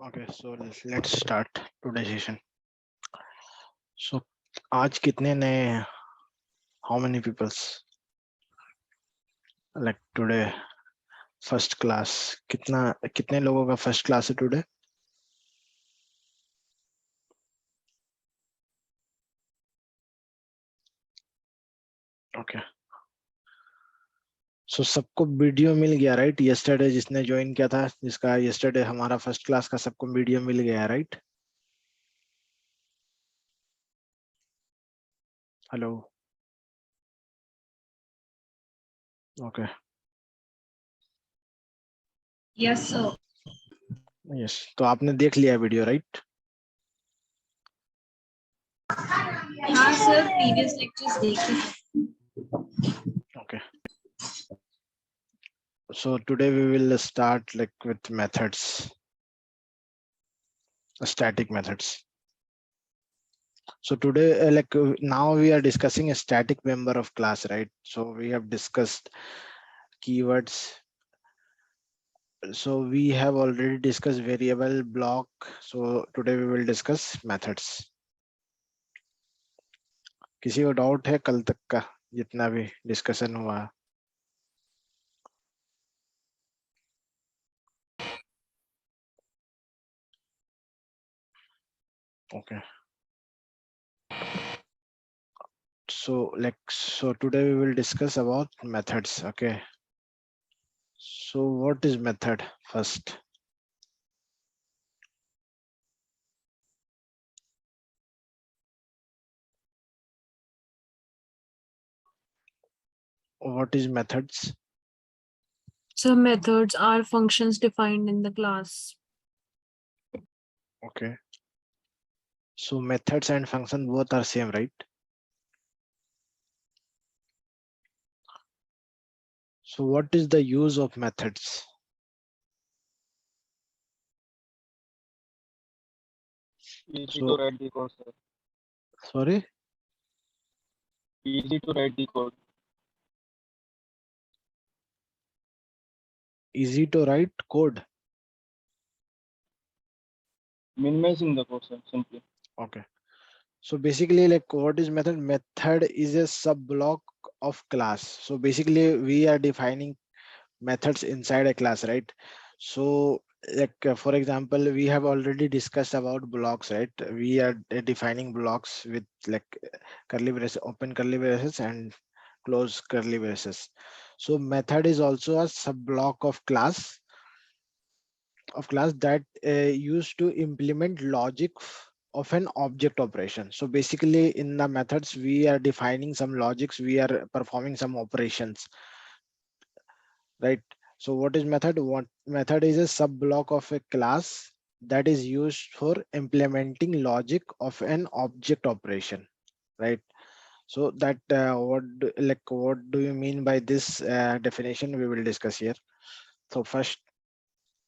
Okay, so let's start today's session. So आज कितने नए हैं? How many peoples? Like today first class कितने लोगों का first class है today? Okay. So सबको वीडियो मिल गया राइट? Yesterday जिसने ज्वाइन किया था, जिसका yesterday हमारा फर्स्ट क्लास का सबको वीडियो मिल गया right? Hello. Okay. Yes, sir. Yes, तो आपने देख लिया वीडियो राइट? हाँ सर, previous lectures देखे थे. Okay. So today we will start like with methods, static methods. So today now we are discussing a static member of class, right? So we have discussed keywords. So we have already discussed variable, block. So today we will discuss methods. किसी को doubt है कल तक का जितना भी discussion हुआ? Okay. So today we will discuss about methods. Okay. So what is method first? What is methods? So methods are functions defined in the class. Okay. So methods and function both are same, right? So what is the use of methods? Easy So- to write the code, sir. Sorry? Easy to write the code. Easy to write code. Minimizing the code, sir, simply. Okay. So basically like what is method? Method is a sub block of class. So basically we are defining methods inside a class, right? So for example, we have already discussed about blocks, right? We are defining blocks with like curly braces, open curly braces and close curly braces. So method is also a sub block of class that used to implement logic of an object operation. So basically in the methods we are defining some logics, we are performing some operations, right? So what is method? What method is a sub block of a class that is used for implementing logic of an object operation, right? So that what do you mean by this definition? We will discuss here. So first,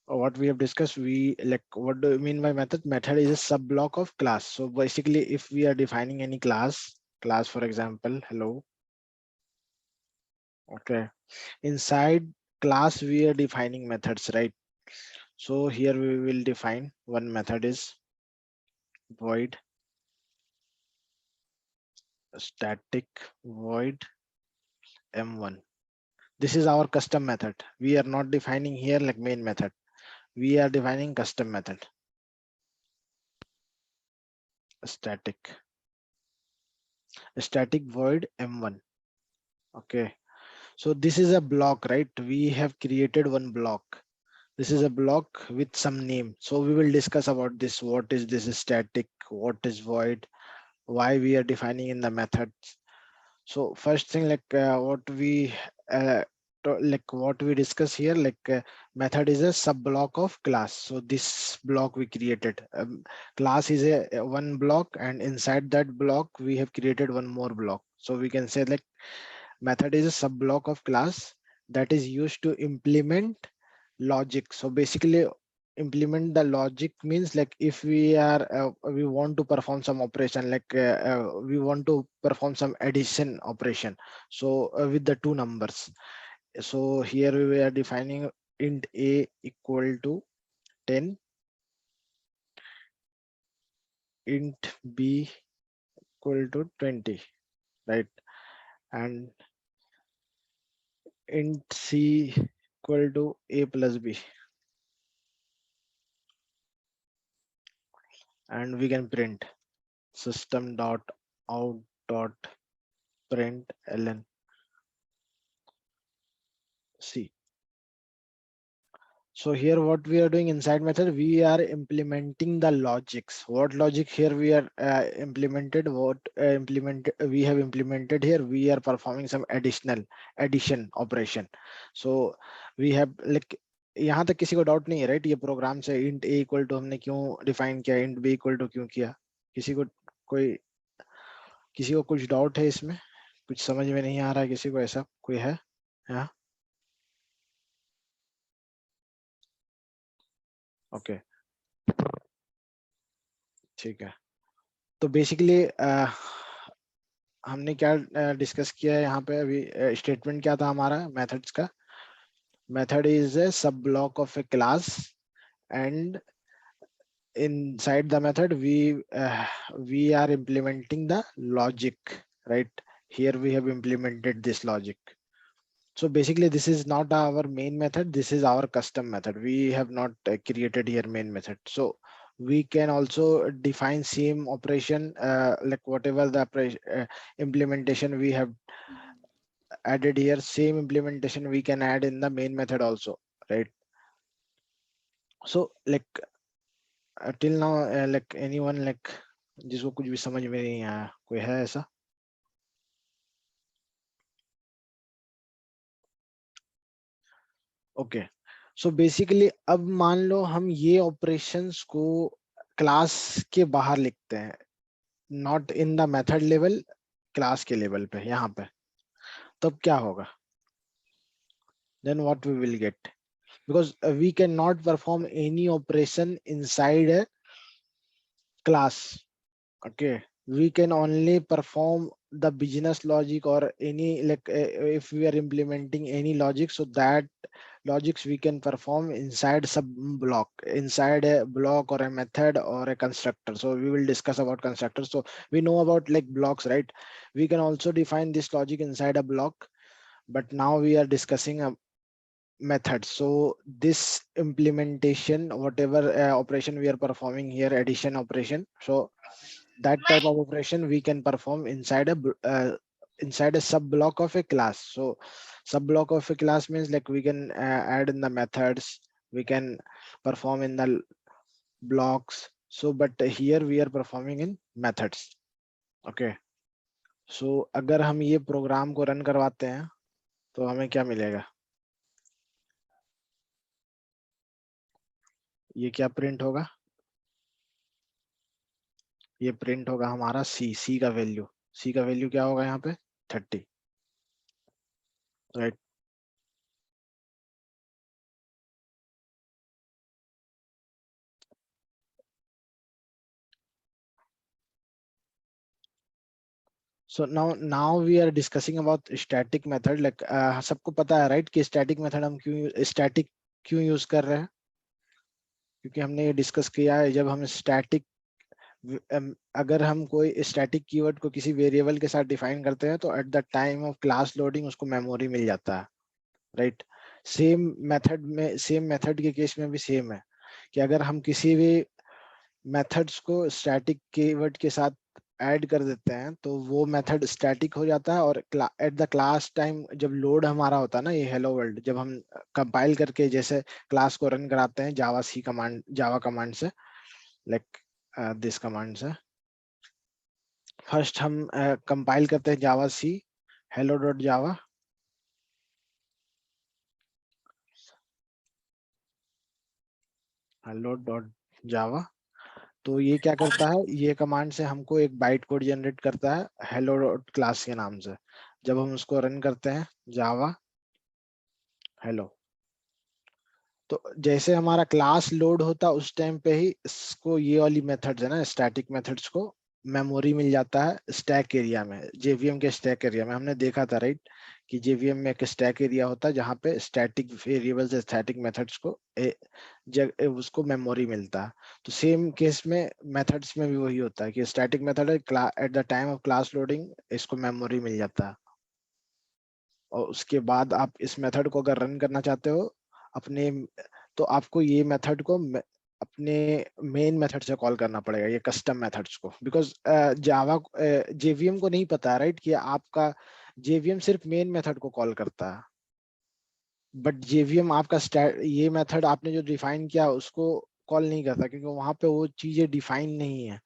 what we have discussed, we like what do you mean by method? Method is a sub block of class. So basically if we are defining any class for example, hello. Okay. Inside class we are defining methods, right? So here we will define one method is void static void m1. This is our custom method. We are not defining here like main method. We are defining custom method. Static void m1. Okay. So this is a block, right? We have created one block. This is a block with some name. So we will discuss about this. What is this static? What is void? Why we are defining in the methods? So first thing what we discuss here, method is a sub block of class. So this block we created, class is a one block, and inside that block we have created one more block. So we can say like method is a sub block of class that is used to implement logic. So basically implement the logic means like if we are we want to perform some operation, we want to perform some addition operation, so with the two numbers. So here we are defining int a equal to 10 int b equal to 20, right? And int c equal to a plus b, and we can print system dot out dot print ln c. So here what we are doing inside method, we are implementing the logics. What logic here we are implemented, what we have implemented here, we are performing some addition operation. So we have like, यहाँ तक किसी को doubt नहीं है right? ये programme से int a equal to हमने क्यों डिफाइन किया, int b इक्वल टू क्यों किया? किसी को कुछ डाउट है इसमें? कुछ समझ में नहीं आ रहा है किसी को, ऐसा कोई है? हाँ, ओके, ठीक है। तो बेसिकली हमने क्या डिस्कस किया है यहाँ पे अभी? स्टेटमेंट क्या था हमारा मेथड्स का? मेथड इज ए सब block of a class, and inside the method we are implementing the logic, right? Here we have implemented this logic. So basically this is not our main method, this is our custom method. We have not created here main method. So we can also define same operation, like whatever the implementation we have added here, same implementation we can add in the main method also, right? So like till now, like anyone like जिसको कुछ भी समझ में नहीं आया, कोई है ऐसा? ओके, सो बेसिकली अब मान लो हम ये ऑपरेशंस को क्लास के बाहर लिखते हैं, not in the method level, class के लेवल पे यहाँ पे, तब क्या होगा? Then what we will get? Because we can not perform any operation inside a class. Okay, we can only perform the business logic or any like if we are implementing any logic, so that logics we can perform inside sub block, inside a block or a method or a constructor. So we will discuss about constructors. So we know about like blocks, right? We can also define this logic inside a block, but now we are discussing a method. So this implementation, whatever operation we are performing here, addition operation, so that type of operation we can perform inside a sub block of a class. So sub block of a class means like we can add in the methods, we can perform in the blocks. So but here we are performing in methods. Okay, so अगर हम ये programme को run करवाते हैं तो हमें क्या मिलेगा? ये क्या प्रिंट होगा? ये प्रिंट होगा हमारा सी का वैल्यू. सी का वैल्यू क्या होगा यहाँ पे? 30, right? So now we are discussing about static method. Like सबको पता है right कि static method हम क्यों यूज कर रहे हैं? क्योंकि हमने ये डिस्कस किया है, जब हम स्टैटिक अगर हम कोई स्टैटिक कीवर्ड को किसी वेरिएबल के साथ डिफाइन करते हैं तो at the time of class loading उसको मेमोरी मिल जाता है, राइट? सेम मेथड के केस में भी सेम है कि अगर हम किसी भी मेथड्स को स्टैटिक कीवर्ड के साथ ऐड कर देते हैं तो वो मेथड स्टैटिक हो जाता है, और एट द क्लास टाइम जब लोड हमारा होता है ना, ये हेलो वर्ल्ड, जब हम कंपाइल करके जैसे क्लास को रन कराते हैं जावा कमांड से, लाइक दिस कमांड से, फर्स्ट हम कंपाइल करते हैं जावा सी hello डॉट जावा, hello डॉट जावा. तो ये क्या करता है, ये कमांड से हमको एक बाइट कोड जनरेट करता है हेलो डॉट क्लास के नाम से. जब हम उसको रन करते हैं जावा हेलो, तो जैसे हमारा क्लास लोड होता उस टाइम पे ही इसको ये वाली मेथड्स है ना, स्टैटिक मेथड्स को मेमोरी मिल जाता है स्टैक एरिया में, जेवीएम के स्टैक एरिया में। हमने देखा था राइट कि जेवीएम में एक स्टैक एरिया होता है जहाँ पे स्टैटिक वेरिएबल्स, स्टैटिक मेथड्स को उसको मेमोरी मिलता है। तो सेम केस में मेथड्स में भी वही होता है कि स्टैटिक मेथड है, at the time of class loading इसको मेमोरी मिल जाता है, और उसके बाद आप इस मेथड को अगर रन करना चाहते हो अपने, तो आपको ये मेथड को अपने मेन मेथड से कॉल करना पड़ेगा, ये कस्टम मेथड्स को, बिकॉज जावा जेवीएम को नहीं पता राइट कि आपका जेवीएम सिर्फ मेन मेथड को कॉल करता है, बट जेवीएम आपका ये मेथड आपने जो डिफाइन किया उसको कॉल नहीं करता, क्योंकि वहां पे वो चीजें डिफाइन नहीं है।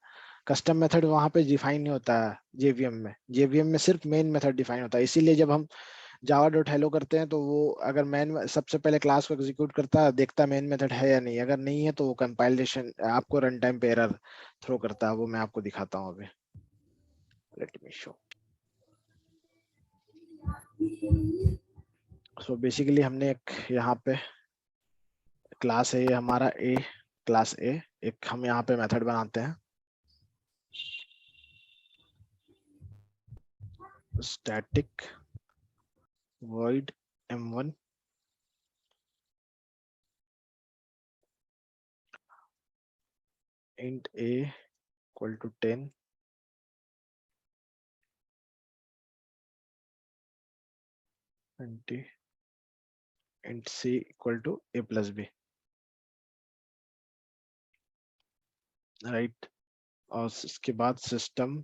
कस्टम मेथड वहां पे डिफाइन नहीं होता है जेवीएम में सिर्फ मेन मेथड डिफाइन होता है। इसीलिए जब हम जावा डॉट हेलो करते हैं तो वो अगर मेन सबसे पहले क्लास को एग्जीक्यूट करता है, देखता है मेन मेथड है या नहीं, अगर नहीं है तो वो कंपाइलेशन आपको रन टाइम पे एरर थ्रो करता है। वो मैं आपको दिखाता हूँ अभी, let me show. So basically हमने एक यहाँ पे क्लास है, हमारा ए क्लास ए, एक हम यहाँ पे मेथड बनाते हैं static void m1 int a equal to 10 20 int c equal to a plus b, right. और इसके बाद system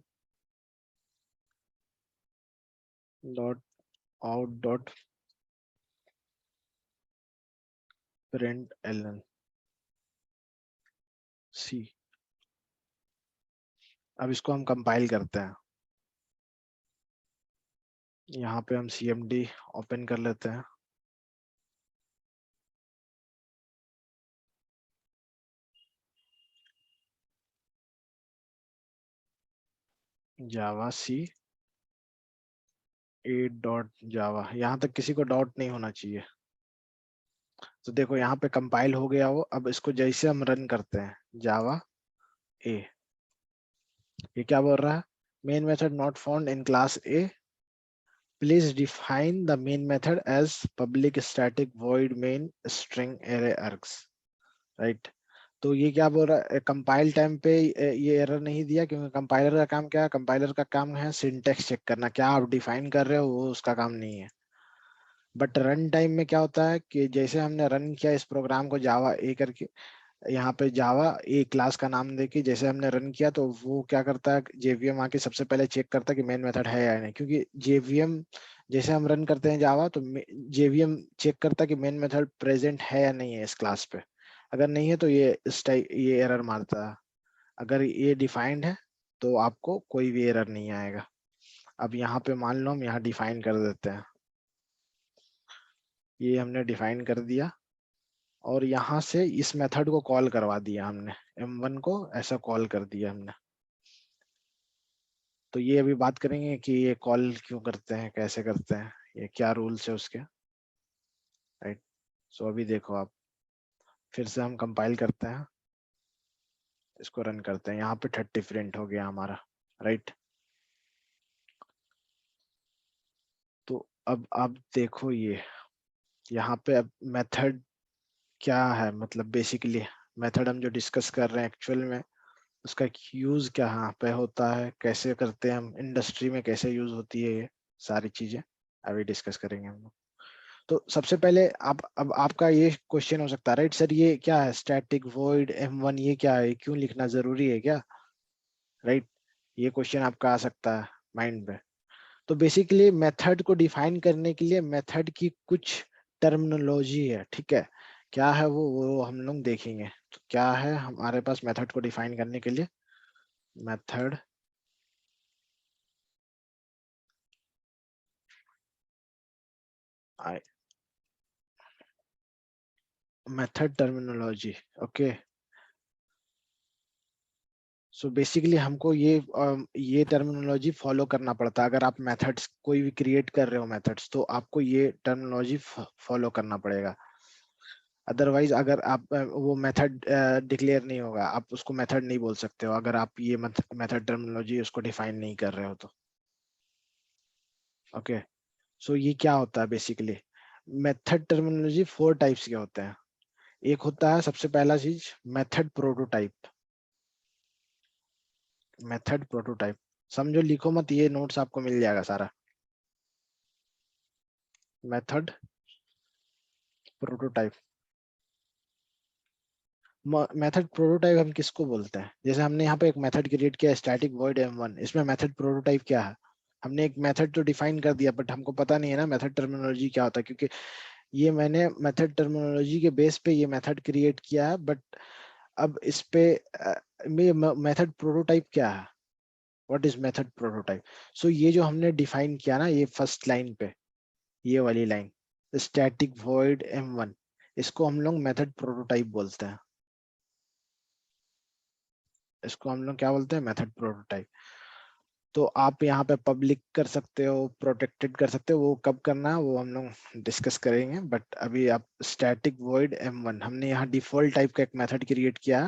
dot out dot print L N c. अब इसको हम कंपाइल करते हैं, यहाँ पे हम cmd ओपन कर लेते हैं, जावा सी ए डॉट जावा, यहाँ तक किसी को डाउट नहीं होना चाहिए। तो देखो यहाँ पे कंपाइल हो गया वो। अब इसको जैसे हम रन करते हैं जावा ए, ये क्या बोल रहा है, main method not found in class A, please define the main method as public static void main string array args, right. तो ये क्या बोल रहा है, कंपाइल टाइम पे ये एरर नहीं दिया, क्योंकि कंपाइलर का काम क्या है, कंपाइलर का काम है सिंटेक्स चेक करना, क्या आप डिफाइन कर रहे हो वो उसका काम नहीं है। बट रन टाइम में क्या होता है कि जैसे हमने रन किया इस प्रोग्राम को जावा ए करके, यहाँ पे जावा ए क्लास का नाम देके जैसे हमने रन किया, तो वो क्या करता है, जेवीएम आके सबसे पहले चेक करता है कि मेन मेथड है या नहीं, क्योंकि जेवीएम जैसे हम रन करते हैं जावा तो जेवीएम चेक करता है कि मेन मेथड प्रेजेंट है या नहीं है इस क्लास पे। अगर नहीं है तो ये इस टाइप ये एरर मारता है, अगर ये डिफाइंड है तो आपको कोई भी एरर नहीं आएगा। अब यहाँ पे मान लो हम यहाँ डिफाइन कर देते हैं, ये हमने डिफाइन कर दिया, और यहाँ से इस मेथड को कॉल करवा दिया हमने, m1 को ऐसा कॉल कर दिया हमने। तो ये अभी बात करेंगे कि ये कॉल क्यों करते हैं, कैसे करते हैं, ये क्या रूल्स है उसके, राइट। सो अभी देखो आप, फिर से हम कंपाइल करते हैं, इसको रन करते हैं, यहाँ पे 30 प्रिंट हो गया हमारा, राइट। तो अब आप देखो ये यहाँ पे अब मेथड क्या है, मतलब बेसिकली मेथड हम जो डिस्कस कर रहे हैं एक्चुअल में उसका यूज क्या यहाँ पे होता है, कैसे करते हैं हम, इंडस्ट्री में कैसे यूज होती है, ये सारी चीजें अभी डिस्कस करेंगे हम लोग। तो सबसे पहले आप, अब आपका ये क्वेश्चन हो सकता है राइट सर ये क्या है स्टैटिक वॉइड m1, ये क्या है, क्यों लिखना जरूरी है क्या, राइट। ये क्वेश्चन आपका आ सकता है माइंड में। तो बेसिकली मेथड को डिफाइन करने के लिए मेथड की कुछ टर्मिनोलॉजी है, ठीक है। क्या है वो हम लोग देखेंगे। तो क्या है हमारे पास मेथड को डिफाइन करने के लिए, method method terminology, okay. So basically हमको ये टर्मिनोलॉजी फॉलो करना पड़ता है, अगर आप मेथड्स कोई भी क्रिएट कर रहे हो मेथड्स, तो आपको ये टर्मिनोलॉजी फॉलो करना पड़ेगा। अदरवाइज अगर आप वो मेथड डिक्लेयर नहीं होगा, आप उसको मेथड नहीं बोल सकते हो अगर आप ये मेथड टर्मिनोलॉजी उसको डिफाइन नहीं कर रहे हो तो। ओके, सो ये क्या होता है बेसिकली, मेथड टर्मिनोलॉजी 4 टाइप्स के होते हैं। एक होता है सबसे पहला चीज मेथड प्रोटोटाइप। मेथड प्रोटोटाइप समझो, लिखो मत, ये नोट्स आपको मिल जाएगा सारा। मेथड प्रोटोटाइप, मेथड प्रोटोटाइप हम किसको बोलते हैं, जैसे हमने यहाँ पे एक मेथड क्रिएट किया स्टैटिक वॉइड m1, इसमें मेथड प्रोटोटाइप क्या है, हमने एक मेथड तो डिफाइन कर दिया बट हमको पता नहीं है ना मेथड टर्मिनोलॉजी क्या होता है, क्योंकि ये मैंने मेथड टर्मिनोलॉजी के बेस पे ये मेथड क्रिएट किया है, बट अब इस पे मेथड प्रोटोटाइप क्या है, व्हाट इज मेथड प्रोटोटाइप। सो ये जो हमने डिफाइन किया ना, ये फर्स्ट लाइन पे ये वाली लाइन स्टैटिक वॉइड m1, इसको हम लोग मेथड प्रोटोटाइप बोलते हैं। इसको हम लोग क्या बोलते हैं, मेथड प्रोटोटाइप। तो आप यहाँ पे पब्लिक कर सकते हो, प्रोटेक्टेड कर सकते हो, वो कब करना है वो हम लोग डिस्कस करेंगे, बट अभी आप स्टैटिक वॉइड m1 हमने यहाँ डिफॉल्ट टाइप का एक मेथड क्रिएट किया।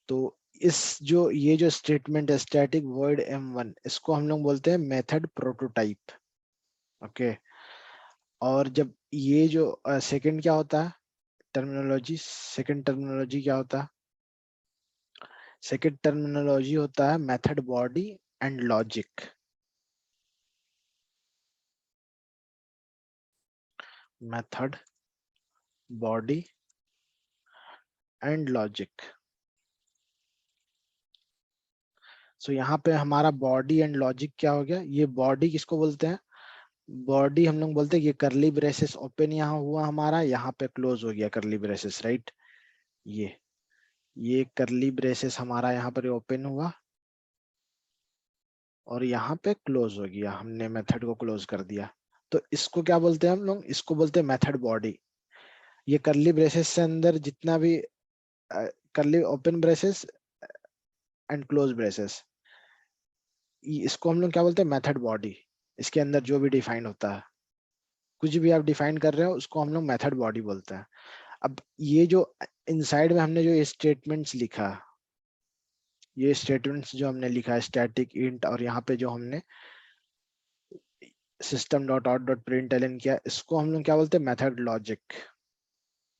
तो इस जो ये जो स्टेटमेंट है स्टैटिक वॉइड m1, इसको हम लोग बोलते हैं मेथड प्रोटोटाइप। ओके, और जब ये जो सेकंड क्या होता है टर्मिनोलॉजी, सेकंड टर्मिनोलॉजी क्या होता है, सेकंड टर्मिनोलॉजी होता है method body and logic. Method body and logic. So यहाँ पे हमारा बॉडी एंड लॉजिक क्या हो गया, ये बॉडी किसको बोलते हैं, बॉडी हम लोग बोलते हैं ये करली ब्रेसेस ओपन यहाँ हुआ हमारा, यहाँ पे क्लोज हो गया करली ब्रेसेस, राइट। ये करली ब्रेसेस हमारा यहाँ पर ओपन हुआ और यहाँ पे क्लोज हो गया, हमने मेथड को क्लोज कर दिया। तो इसको क्या बोलते हैं हम लोग, इसको बोलते हैं मेथड बॉडी। ये करली ब्रेसेस से अंदर जितना भी करली open braces and close braces, इसको हम लोग क्या बोलते हैं, मेथड बॉडी। इसके अंदर जो भी डिफाइन होता है, कुछ भी आप डिफाइन कर रहे हो उसको हम लोग मेथड बॉडी बोलते हैं। अब ये जो इनसाइड में हमने जो स्टेटमेंट्स लिखा, ये स्टेटमेंट्स जो हमने लिखा है स्टैटिक इंट, और यहाँ पे जो हमने system dot out dot println किया, इसको हम लोग क्या बोलते हैं, मेथड लॉजिक।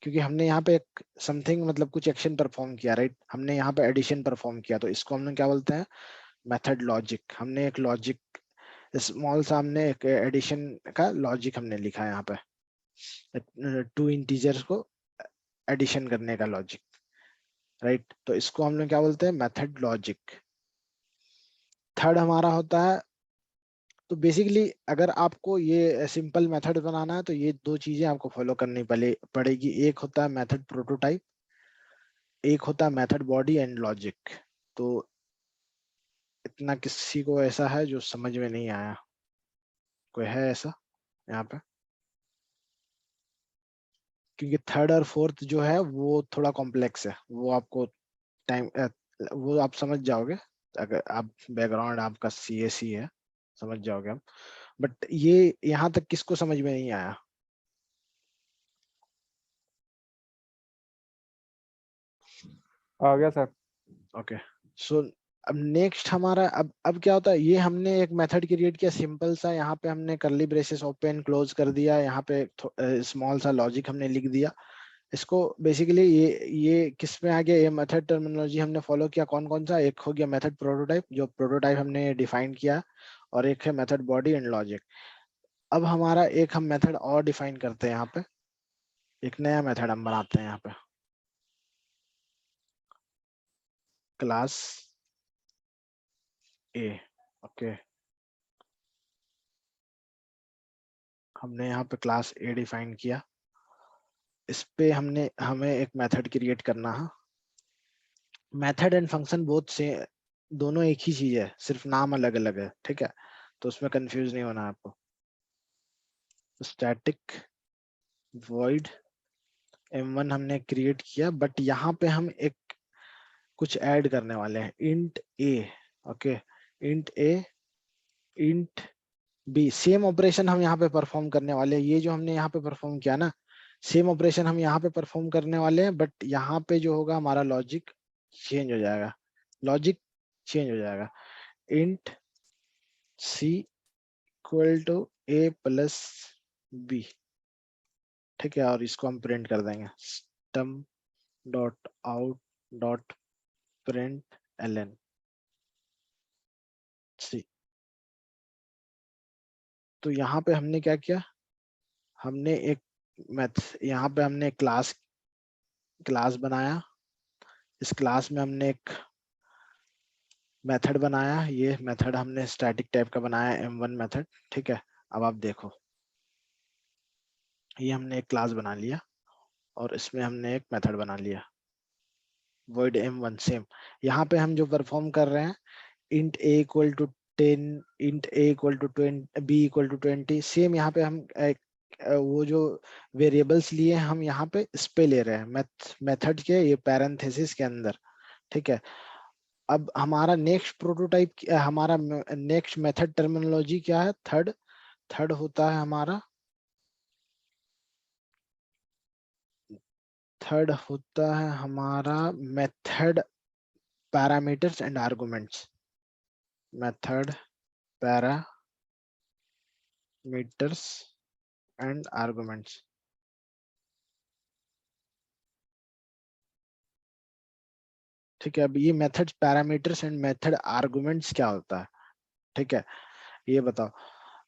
क्योंकि हमने यहाँ पे एक समथिंग मतलब कुछ एक्शन परफॉर्म किया, राइट, हमने यहाँ पे एडिशन परफॉर्म किया, तो इसको हम लोग क्या बोलते हैं, मेथड लॉजिक। हमने एक लॉजिक स्मॉल सा, हमने एक एडिशन का लॉजिक हमने लिखा है यहाँ पे, 2 इंटीजर्स को एडिशन करने का लॉजिक, राइट। तो इसको हम लोग क्या बोलते हैं, मेथड लॉजिक। थर्ड हमारा होता है, तो बेसिकली अगर आपको ये सिंपल मेथड बनाना है तो ये 2 चीजें आपको फॉलो करनी पड़ेगी। एक होता है मेथड प्रोटोटाइप, एक होता है मेथड बॉडी एंड लॉजिक। तो इतना किसी को ऐसा है जो समझ में नहीं आया, कोई है ऐसा यहाँ पे, क्योंकि थर्ड और फोर्थ जो है वो थोड़ा कॉम्प्लेक्स है, वो आपको टाइम वो आप समझ जाओगे अगर आप बैकग्राउंड आपका CSE है, समझ जाओगे आप। बट ये यहाँ तक किसको समझ में नहीं आया, आ गया सर। ओके। सो अब नेक्स्ट हमारा, अब क्या होता है, ये हमने एक मेथड क्रिएट किया सिंपल सा, यहाँ पे हमने करली ब्रेसेस ओपन क्लोज कर दिया, यहाँ पे स्मॉल सा लॉजिक हमने लिख दिया। इसको बेसिकली ये किस में आ गया, ये मेथड टर्मिनोलॉजी हमने फॉलो किया, कौन कौन सा, एक हो गया मेथड प्रोटोटाइप, जो प्रोटोटाइप हमने डिफाइन किया, और एक है मेथड बॉडी एंड लॉजिक। अब हमारा एक हम मेथड और डिफाइन करते हैं, यहाँ पे एक नया मेथड हम बनाते हैं यहाँ पे, क्लास ए। ओके, हमने यहाँ पे क्लास ए डिफाइन किया, इस पे हमें एक मेथड क्रिएट करना है। मेथड एंड फंक्शन बोथ से दोनों एक ही चीज है, सिर्फ नाम अलग अलग है, ठीक है, तो उसमें कंफ्यूज नहीं होना आपको। स्टैटिक वॉइड m1 हमने क्रिएट किया, बट यहाँ पे हम एक कुछ ऐड करने वाले हैं, int a। Okay, int a int b, same operation हम यहाँ पे परफॉर्म करने वाले हैं। ये जो हमने यहाँ पे परफॉर्म किया ना, सेम ऑपरेशन हम यहाँ पे परफॉर्म करने वाले हैं, बट यहाँ पे जो होगा हमारा लॉजिक चेंज हो जाएगा, लॉजिक चेंज हो जाएगा। Int c equal to a plus b, ठीक है, और इसको हम प्रिंट कर देंगे system dot out dot print L N c. तो यहाँ पे हमने क्या किया, हमने एक यहाँ पे हमने क्लास बनाया, इस क्लास में हमने एक मेथड बनाया, ये मेथड हमने स्टैटिक टाइप का बनाया m1 मेथड, ठीक है। अब आप देखो, ये हमने एक क्लास बना लिया और इसमें हमने एक मेथड बना लिया void m1 सेम। यहाँ पे हम जो परफॉर्म कर रहे हैं int a equal to 10, int a equal to 20, b equal to 20, same यहाँ पे हम वो जो वेरिएबल्स लिए हम यहाँ पे इस पे ले रहे हैं मेथड के ये पैरेंथेसिस के अंदर, ठीक है। अब हमारा नेक्स्ट प्रोटोटाइप, हमारा नेक्स्ट मेथड टर्मिनोलॉजी क्या है, थर्ड होता है हमारा, थर्ड होता है हमारा method parameters and arguments, method parameters and arguments. ठीक है, अब ये method parameters and method arguments क्या होता है, ठीक है, ये बताओ।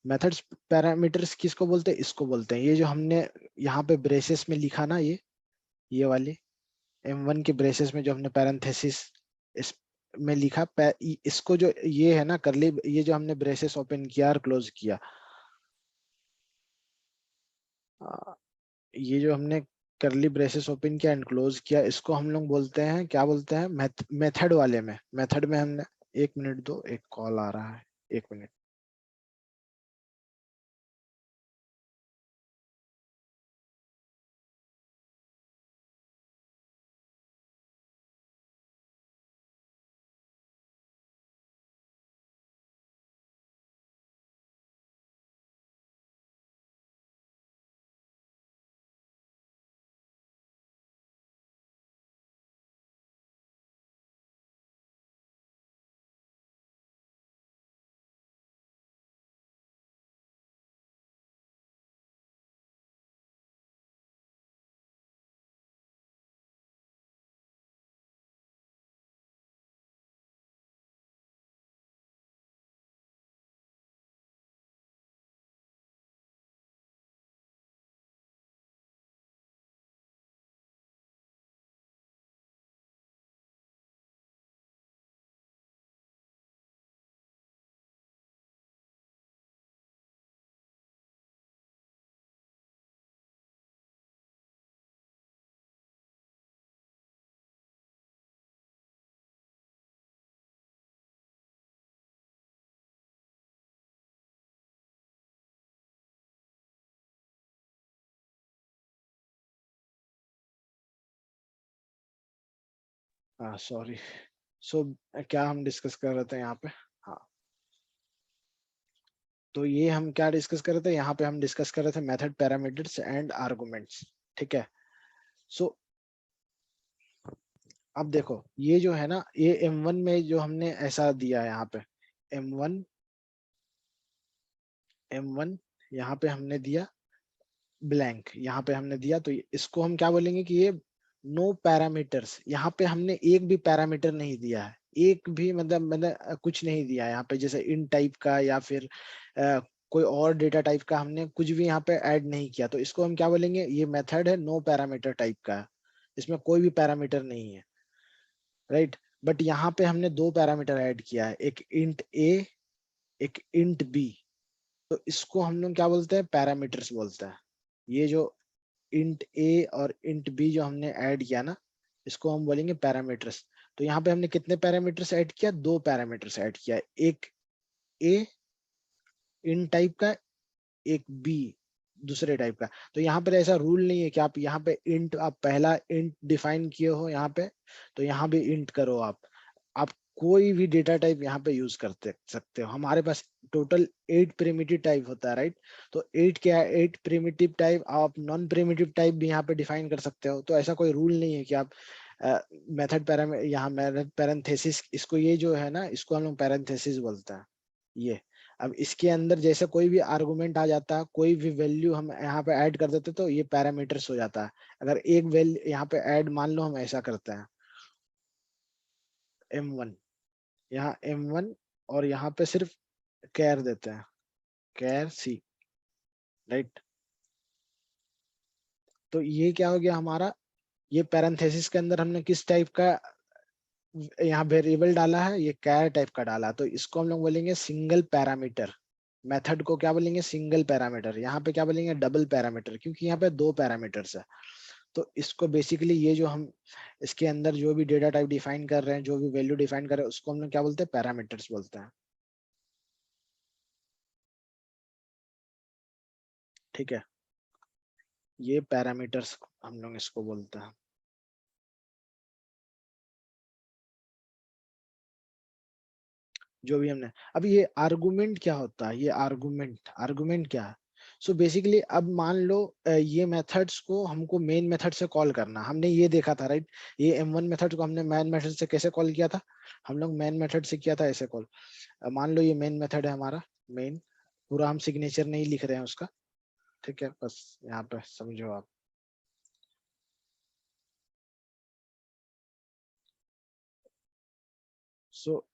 मेथड्स पैरामीटर्स किसको बोलते हैं, इसको बोलते हैं, ये जो हमने यहाँ पे ब्रेसेस में लिखा ना, ये वाली m1 के ब्रेसेस में जो हमने पैरेंथेसिस इस में लिखा, इसको जो ये है ना करली, ये जो हमने ब्रेसेस ओपन किया और क्लोज किया, ये जो हमने करली ब्रेसेस ओपन किया एंड क्लोज किया, इसको हम लोग बोलते हैं, क्या बोलते हैं, मेथड वाले में, मेथड में हमने, 1 मिनट दो, एक कॉल आ रहा है, 1 मिनट। हाँ सॉरी, सो क्या हम डिस्कस कर रहे थे यहाँ पे, हाँ, तो ये हम क्या डिस्कस कर रहे थे, यहाँ पे हम डिस्कस कर रहे थे मेथड पैरामीटर्स एंड आर्गुमेंट्स, ठीक है। सो अब देखो, ये जो है ना, ये m1 में जो हमने ऐसा दिया है यहाँ पे, m1 यहाँ पे हमने दिया ब्लैंक, यहाँ पे हमने दिया, तो इसको हम क्या बोलेंगे कि ये नो पैरामीटर्स, यहाँ पे हमने एक भी पैरामीटर नहीं दिया है, एक भी मतलब कुछ नहीं दिया है यहाँ पे, जैसे इन टाइप का या फिर कोई और डेटा टाइप का हमने कुछ भी यहाँ पे ऐड नहीं किया, तो इसको हम क्या बोलेंगे, ये मेथड है नो पैरामीटर टाइप का है, इसमें कोई भी पैरामीटर नहीं है, राइट। बट यहाँ पे हमने 2 पैरामीटर ऐड किया है, एक इंट ए, एक इंट बी, तो इसको हम लोग क्या बोलते हैं, पैरामीटर्स बोलते हैं। ये जो इंट ए और इंट बी जो हमने ऐड किया ना, इसको हम बोलेंगे पैरामीटर्स। तो यहाँ पे हमने कितने पैरामीटर्स ऐड किया, 2 पैरामीटर्स ऐड किया, एक ए इन टाइप का, एक बी दूसरे टाइप का। तो यहाँ पर ऐसा रूल नहीं है कि आप यहाँ पे इंट, आप पहला इंट डिफाइन किए हो यहाँ पे, तो यहाँ भी इंट करो, आप कोई भी डेटा टाइप यहाँ पे यूज करते सकते हो। हमारे पास टोटल 8 प्रिमिटिव टाइप होता है, राइट। तो 8 क्या है, 8 प्रिमिटिव टाइप। आप नॉन प्रिमिटिव टाइप भी यहाँ पे डिफाइन कर सकते हो। तो ऐसा कोई रूल नहीं है कि आप मेथड पैरामीटर, यहाँ मेथड पैरेंथेसिस, इसको ये जो है ना, इसको हम लोग पैरेंथेसिस बोलते हैं ये। अब इसके अंदर जैसे कोई भी आर्गुमेंट आ जाता है, कोई भी वैल्यू हम यहाँ पे ऐड कर देते तो ये पैरामीटर्स हो जाता है। अगर एक वैल्यू यहाँ पे ऐड, मान लो हम ऐसा करते हैं m1, यहाँ m1 और यहाँ पे सिर्फ कैर देते हैं, कैर सी, राइट। तो ये क्या हो गया हमारा, ये पैरेंथेसिस के अंदर हमने किस टाइप का यहाँ वेरिएबल डाला है, ये कैर टाइप का डाला। तो इसको हम लोग बोलेंगे सिंगल पैरामीटर। मेथड को क्या बोलेंगे, सिंगल पैरामीटर। यहाँ पे क्या बोलेंगे, डबल पैरामीटर, क्योंकि यहाँ पे 2 पैरामीटर्स है। तो इसको बेसिकली ये जो हम इसके अंदर जो भी डेटा टाइप डिफाइन कर रहे हैं, जो भी वैल्यू डिफाइन कर रहे हैं, उसको हम लोग क्या बोलते हैं, पैरामीटर्स बोलते हैं। ठीक है, ये पैरामीटर्स हम लोग इसको बोलते हैं। जो भी हमने, अब ये आर्गुमेंट क्या होता है, ये आर्गुमेंट क्या है। सो बेसिकली अब मान लो ये मेथड्स को हमको मेन मेथड से कॉल करना, हमने ये देखा था, राइट। ये m1 मेथड को हमने मेन मेथड से कैसे कॉल किया था, हम लोग मेन मेथड से किया था ऐसे कॉल। मान लो ये मेन मेथड है हमारा, मेन, पूरा हम सिग्नेचर नहीं लिख रहे हैं उसका, ठीक है, बस यहाँ पे समझो आप। सो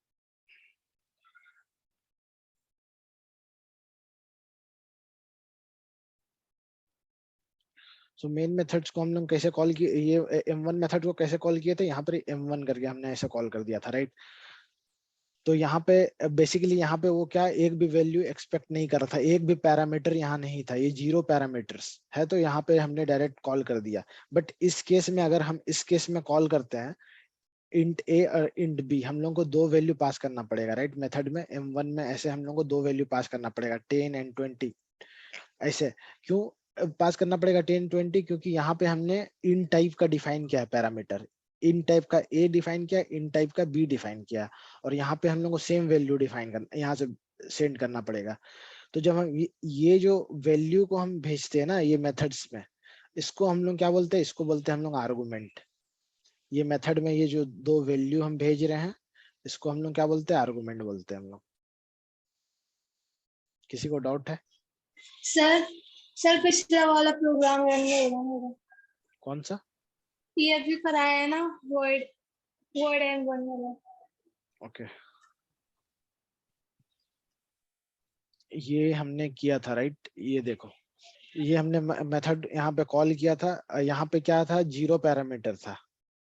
सो मेन मेथड्स को हम लोग कैसे कॉल किए, ये m1 मेथड को कैसे कॉल किए थे, यहाँ पर m1 करके हमने ऐसे कॉल कर दिया था, राइट। तो यहाँ पे बेसिकली यहाँ पे वो क्या, एक भी वैल्यू एक्सपेक्ट नहीं कर रहा था, एक भी पैरामीटर यहाँ नहीं था, ये 0 पैरामीटर्स है, तो यहाँ पे हमने डायरेक्ट कॉल कर दिया। बट इस केस में, अगर हम इस केस में कॉल करते हैं इंट ए और इंट बी, हम लोग को 2 वैल्यू पास करना पड़ेगा, राइट। मेथड में m1 में ऐसे हम लोग को 2 वैल्यू पास करना पड़ेगा, 10 एंड 20। ऐसे क्यों पास करना पड़ेगा 10 20, क्योंकि यहाँ पे हमने इन टाइप का डिफाइन किया है पैरामीटर, इन टाइप का ए डिफाइन किया, इन टाइप का बी डिफाइन किया, और यहाँ पे हम लोग को सेम वैल्यू डिफाइन करना, यहाँ से सेंड करना पड़ेगा। तो जब हम ये जो वैल्यू को हम भेजते हैं ना ये मेथड्स में, इसको हम लोग क्या बोलते हैं, इसको बोलते हैं हम लोग आर्गुमेंट। ये मेथड में ये जो 2 वैल्यू हम भेज रहे हैं, इसको हम लोग क्या बोलते हैं, आर्गुमेंट बोलते हैं हम लोग। किसी को डाउट है? सर सर पिछला वाला प्रोग्राम रन नहीं हो रहा मेरा। कौन सा? ये अभी कराया है ना, वर्ड वर्ड एंड वन वाला। ओके, ये हमने किया था, राइट। ये देखो, ये हमने मेथड यहाँ पे कॉल किया था, यहाँ पे क्या था, 0 पैरामीटर था।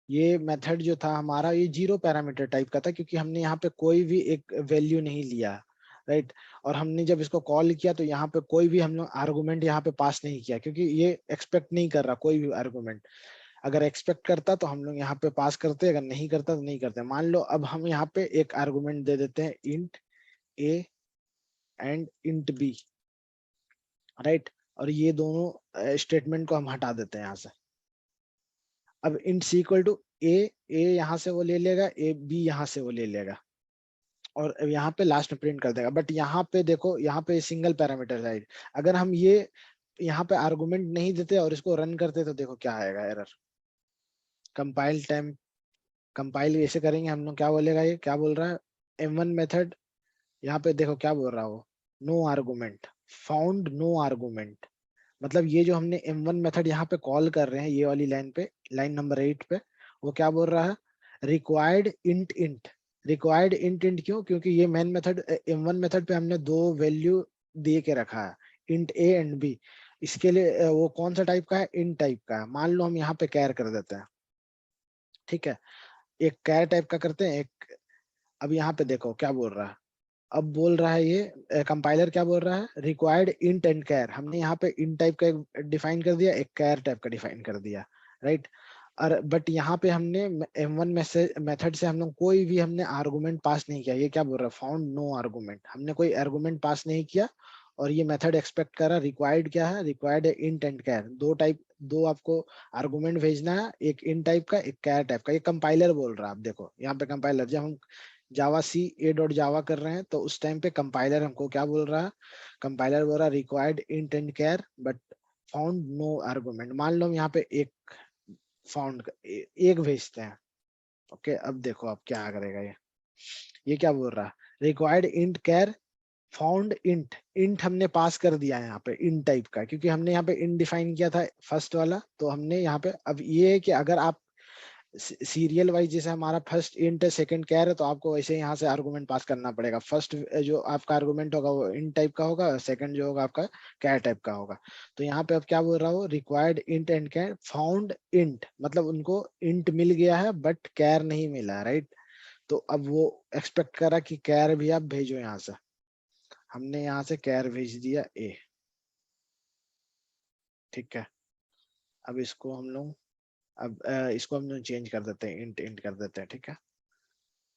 ये मेथड जो था हमारा, ये 0 पैरामीटर टाइप का था, क्योंकि हमने यहाँ पे कोई भी एक वैल्यू नहीं लिया, राइट। और हमने जब इसको कॉल किया तो यहाँ पे कोई भी हम लोग आर्गुमेंट यहाँ पे पास नहीं किया, क्योंकि ये एक्सपेक्ट नहीं कर रहा कोई भी आर्गुमेंट। अगर एक्सपेक्ट करता तो हम लोग यहाँ पे पास करते, अगर नहीं करता तो नहीं करते। मान लो अब हम यहाँ पे एक आर्गुमेंट दे देते हैं, int a and int b, right. और ये दोनों स्टेटमेंट को हम हटा देते हैं यहाँ से। अब इंट सी इक्वल टू ए यहाँ से वो ले लेगा, ए बी यहाँ से वो ले लेगा, और यहाँ पे लास्ट में प्रिंट कर देगा। बट यहाँ पे देखो, यहाँ पे सिंगल पैरामीटर है। अगर हम ये यहाँ पे आर्गुमेंट नहीं देते और इसको रन करते तो देखो क्या आएगा, एरर। कंपाइल टाइम, कंपाइल ऐसे करेंगे हम लोग, क्या बोलेगा, ये क्या बोल रहा है, m1 मेथड, यहाँ पे देखो क्या बोल रहा हो, no argument, found no argument. मतलब ये जो हमने m1 मेथड यहाँ पे कॉल कर रहे हैं, ये वाली लाइन पे, लाइन नंबर 8 पे, वो क्या बोल रहा है, required int int. Required int int क्यों, क्योंकि ये मेन मेथड m1 मेथड पे हमने 2 वैल्यू दे के रखा है, इंट ए एंड बी। इसके लिए वो कौन सा टाइप का है, इंट टाइप का है। मान लो हम यहाँ पे कैर कर देते हैं, ठीक है, एक कैर टाइप का करते हैं एक। अब यहाँ पे देखो क्या बोल रहा है, अब बोल रहा है ये कंपाइलर क्या बोल रहा है, रिक्वायर्ड इंट एंड कैर। हमने यहाँ पे इंट टाइप का एक डिफाइन कर दिया, एक कैर टाइप का डिफाइन कर दिया, राइट। और बट यहाँ पे हमने m1 मेथड से हम लोग कोई भी हमने आर्गुमेंट पास नहीं किया। ये क्या बोल रहा है, फाउंड नो आर्गुमेंट, हमने कोई आर्गुमेंट पास नहीं किया। और ये मेथड एक्सपेक्ट कर रहा, रिक्वायर्ड क्या है, रिक्वायर्ड है इंट एंड कैर। दो आपको आर्गुमेंट भेजना है, एक इन टाइप का, एक कैर टाइप का। ये कंपाइलर बोल रहा है। आप देखो यहाँ पे कंपाइलर, जब हम जावा सी ए डॉट जावा कर रहे हैं, तो उस टाइम पे कंपाइलर हमको क्या बोल रहा है, कंपाइलर बोल रहा है required int and char but found no argument. मान लो हम यहाँ पे एक फाउंड एक भेजते हैं। ओके, अब देखो अब क्या करेगा ये क्या बोल रहा है, रिक्वायर्ड इंट कैर फाउंड इंट। इंट हमने पास कर दिया है यहाँ पे इंट टाइप का, क्योंकि हमने यहाँ पे इंट डिफाइन किया था फर्स्ट वाला, तो हमने यहाँ पे अब ये है कि अगर आप सीरियल वाइज जैसे हमारा फर्स्ट इंट है सेकंड कैर है, तो आपको वैसे यहाँ से आर्गुमेंट पास करना पड़ेगा। फर्स्ट जो आपका आर्गुमेंट होगा वो इंट टाइप का होगा, सेकंड जो होगा आपका कैर टाइप का होगा। तो यहाँ पे अब क्या बोल रहा हूँ, required int and char found int, मतलब उनको इंट मिल गया है बट कैर नहीं मिला है, राइट। तो अब वो एक्सपेक्ट करा कि कैर भी आप भेजो यहाँ से, हमने यहाँ से कैर भेज दिया ए, ठीक है। अब इसको हम लोग इसको हम लोग चेंज कर देते हैं, इंट इंट कर देते हैं, ठीक है।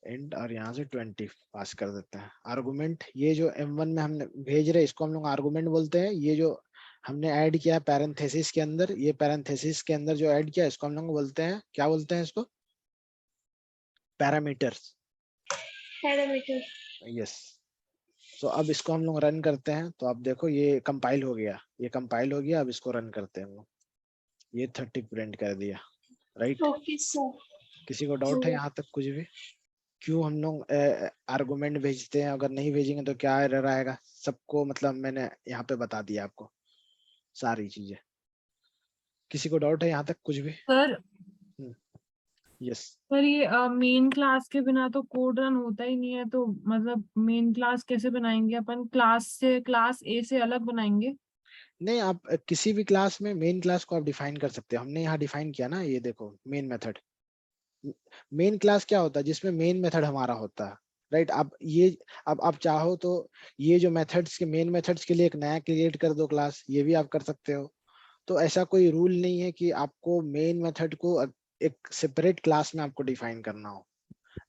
इंट और यहाँ से 20 पास कर देते हैं आर्गुमेंट। ये जो m1 में हमने भेज रहे हैं इसको हम लोग आर्गुमेंट बोलते हैं। ये जो हमने ऐड किया पैरेंथेसिस के अंदर, ये पैरेंथेसिस के अंदर जो ऐड किया इसको हम लोग बोलते हैं, क्या बोलते हैं इसको, पैरामीटर्स। पैरामीटर। यस। तो अब इसको हम लोग रन करते हैं, तो अब देखो ये कंपाइल हो गया, ये कंपाइल हो गया। अब इसको रन करते हैं हम लोग, ये 30 प्रिंट कर दिया, राइट। Okay sir. किसी को डाउट है यहाँ तक कुछ भी, क्यों हम लोग आर्गुमेंट भेजते हैं, अगर नहीं भेजेंगे तो क्या एरर आएगा, सबको मतलब मैंने यहाँ पे बता दिया आपको सारी चीजें। किसी को डाउट है यहाँ तक कुछ भी? Sir yes. सर ये मेन क्लास के बिना तो कोड रन होता ही नहीं है, तो मतलब मेन क्लास कैसे बनाएंगे अपन, क्लास से क्लास ए से अलग बनाएंगे? नहीं, आप किसी भी क्लास में मेन क्लास को आप डिफाइन कर सकते हो। हमने यहाँ डिफाइन किया ना, ये देखो मेन मेथड। मेन क्लास क्या होता है, जिसमें मेन मेथड हमारा होता है, राइट। अब आप चाहो तो ये जो मेथड्स के मेन मेथड्स के लिए एक नया क्रिएट कर दो क्लास, ये भी आप कर सकते हो। तो ऐसा कोई रूल नहीं है कि आपको मेन मेथड को एक सेपरेट क्लास में आपको डिफाइन करना हो।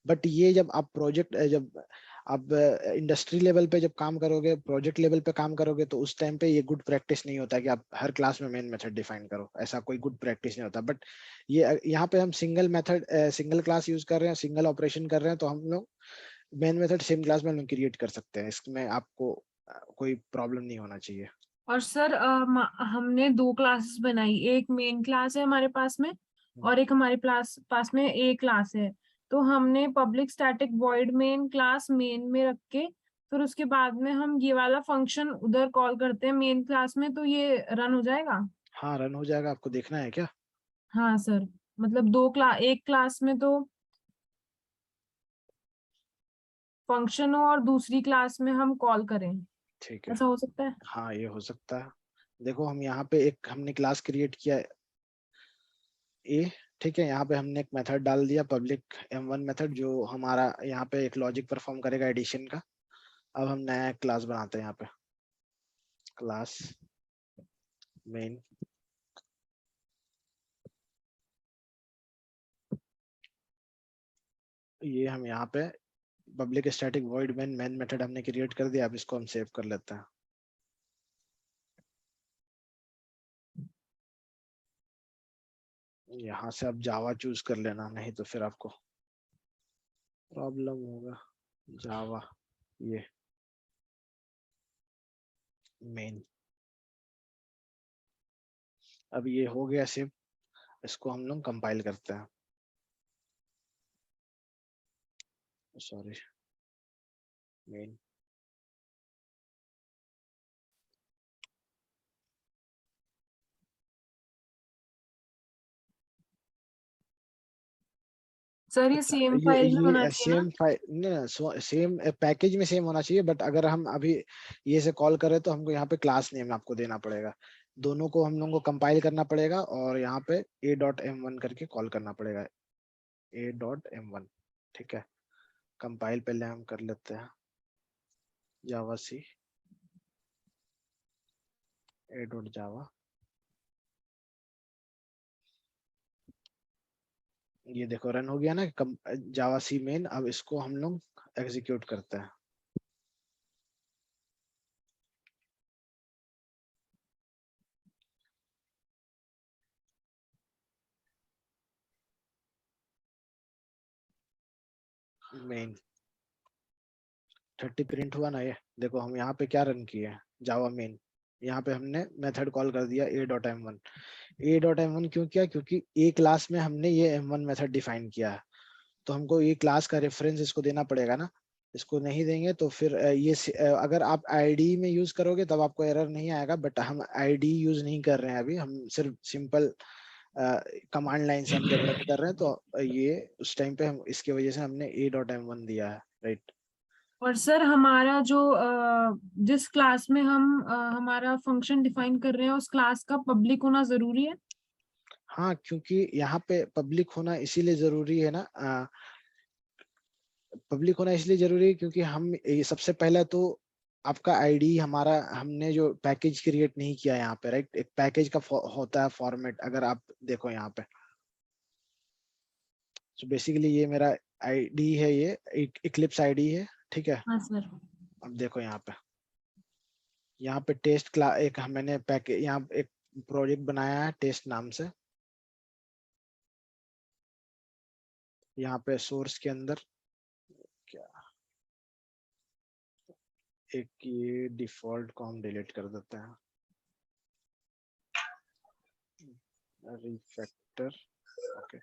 बट ये जब आप प्रोजेक्ट जब आप इंडस्ट्री लेवल पे जब काम करोगे, प्रोजेक्ट लेवल पे काम करोगे, तो उस टाइम पे ये गुड प्रैक्टिस नहीं होता कि आप हर क्लास में मेन मेथड डिफाइन करो, ऐसा कोई गुड प्रैक्टिस नहीं होता। बट ये यहाँ पे हम single method single class use कर रहे हैं, सिंगल ऑपरेशन कर रहे हैं, तो हम लोग मेन मेथड सेम क्लास में हम लोग क्रिएट कर सकते हैं। इसमें आपको कोई प्रॉब्लम नहीं होना चाहिए। और सर हमने दो क्लासेस बनाई, एक मेन क्लास है हमारे पास में और एक हमारे पास में ए क्लास है। तो हमने public static void main class main में रख के फिर उसके बाद में हम ये वाला फंक्शन उधर कॉल करते हैं मेन क्लास में, तो ये रन हो जाएगा? हाँ रन हो जाएगा, आपको देखना है क्या? हाँ सर, मतलब एक क्लास में तो फंक्शन हो और दूसरी क्लास में हम कॉल करें, ठीक है, ऐसा हो सकता है? हाँ ये हो सकता है। देखो हम यहाँ पे एक हमने क्लास क्रिएट किया ए, ठीक है। यहाँ पे हमने एक मेथड डाल दिया पब्लिक m1 मेथड, जो हमारा यहाँ पे एक लॉजिक परफॉर्म करेगा एडिशन का। अब हम नया क्लास बनाते हैं यहाँ पे, क्लास मेन। ये हम यहाँ पे public static void main main method हमने क्रिएट कर दिया। अब इसको हम सेव कर लेते हैं। यहाँ से आप जावा चूज कर लेना, नहीं तो फिर आपको प्रॉब्लम होगा। जावा, ये मेन। अब ये हो गया सेव, इसको हम लोग कंपाइल करते हैं। Sorry, main. सर ये अच्छा, सेम फाइल में होना ये चाहिए ना? सेम फाइल ना, सेम पैकेज में सेम होना चाहिए। बट अगर हम अभी ये से कॉल करें तो हमको यहाँ पे क्लास नेम आपको देना पड़ेगा। दोनों को हम लोगों को कंपाइल करना पड़ेगा और यहाँ पे a.m1 करके कॉल करना पड़ेगा, a.m1, ठीक है। कंपाइल पहले हम कर लेते हैं, जावा सी a.java। ये देखो रन हो गया ना, जावा सी मेन। अब इसको हम लोग एग्जीक्यूट करते हैं। मेन 30 प्रिंट हुआ ना, ये देखो हम यहाँ पे क्या रन किए हैं, जावा मेन, यहाँ पे हमने मेथड कॉल कर दिया a.m1। a.m1 क्यों किया, क्योंकि ए क्लास में हमने ये m1 मेथड डिफाइन किया है, तो हमको ये क्लास का रेफरेंस इसको देना पड़ेगा ना, इसको नहीं देंगे तो फिर अगर आप आईडी में यूज करोगे तब आपको एरर नहीं आएगा, बट हम आईडी यूज नहीं कर रहे हैं अभी, हम सिर्फ सिंपल कमांड लाइन से हम जब रन कर रहे हैं, तो ये उस टाइम पे हम इसकी वजह से हमने a.m1 दिया है, राइट। और सर हमारा जो जिस क्लास में हम हमारा फंक्शन डिफाइन कर रहे हैं उस क्लास का पब्लिक होना जरूरी है? हाँ, क्योंकि यहाँ पे पब्लिक होना इसीलिए जरूरी है ना, पब्लिक होना इसलिए जरूरी है क्योंकि हम ये सबसे पहले तो आपका आईडी, हमारा हमने जो पैकेज क्रिएट नहीं किया यहाँ पे, राइट। एक पैकेज का होता है फॉर्मेट, अगर आप देखो यहाँ पे, तो बेसिकली ये मेरा आईडी है, ये एक इक्लिप्स आईडी है, ठीक है। हाँ सर। अब देखो यहाँ पे टेस्ट क्लास, एक मैंने पैकेज, यहाँ एक प्रोजेक्ट बनाया है टेस्ट नाम से, यहाँ पे सोर्स के अंदर क्या, एक ये डिफॉल्ट को हम डिलीट कर देते हैं, रिफैक्टर, ओके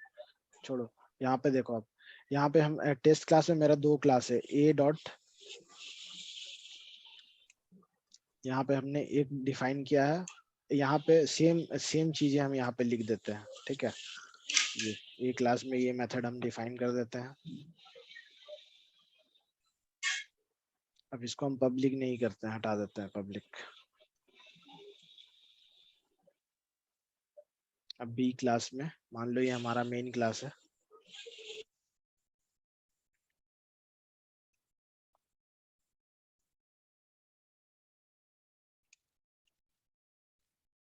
छोड़ो। यहाँ पे देखो, आप यहाँ पे हम टेस्ट क्लास में मेरा 2 क्लास है, ए डॉट, यहाँ पे हमने एक डिफाइन किया है, यहाँ पे सेम चीजें हम यहाँ पे लिख देते हैं, ठीक है। ये ए क्लास में ये मेथड हम डिफाइन कर देते हैं। अब इसको हम पब्लिक नहीं करते हैं, हटा देते हैं पब्लिक। अब बी क्लास में मान लो ये हमारा मेन क्लास है,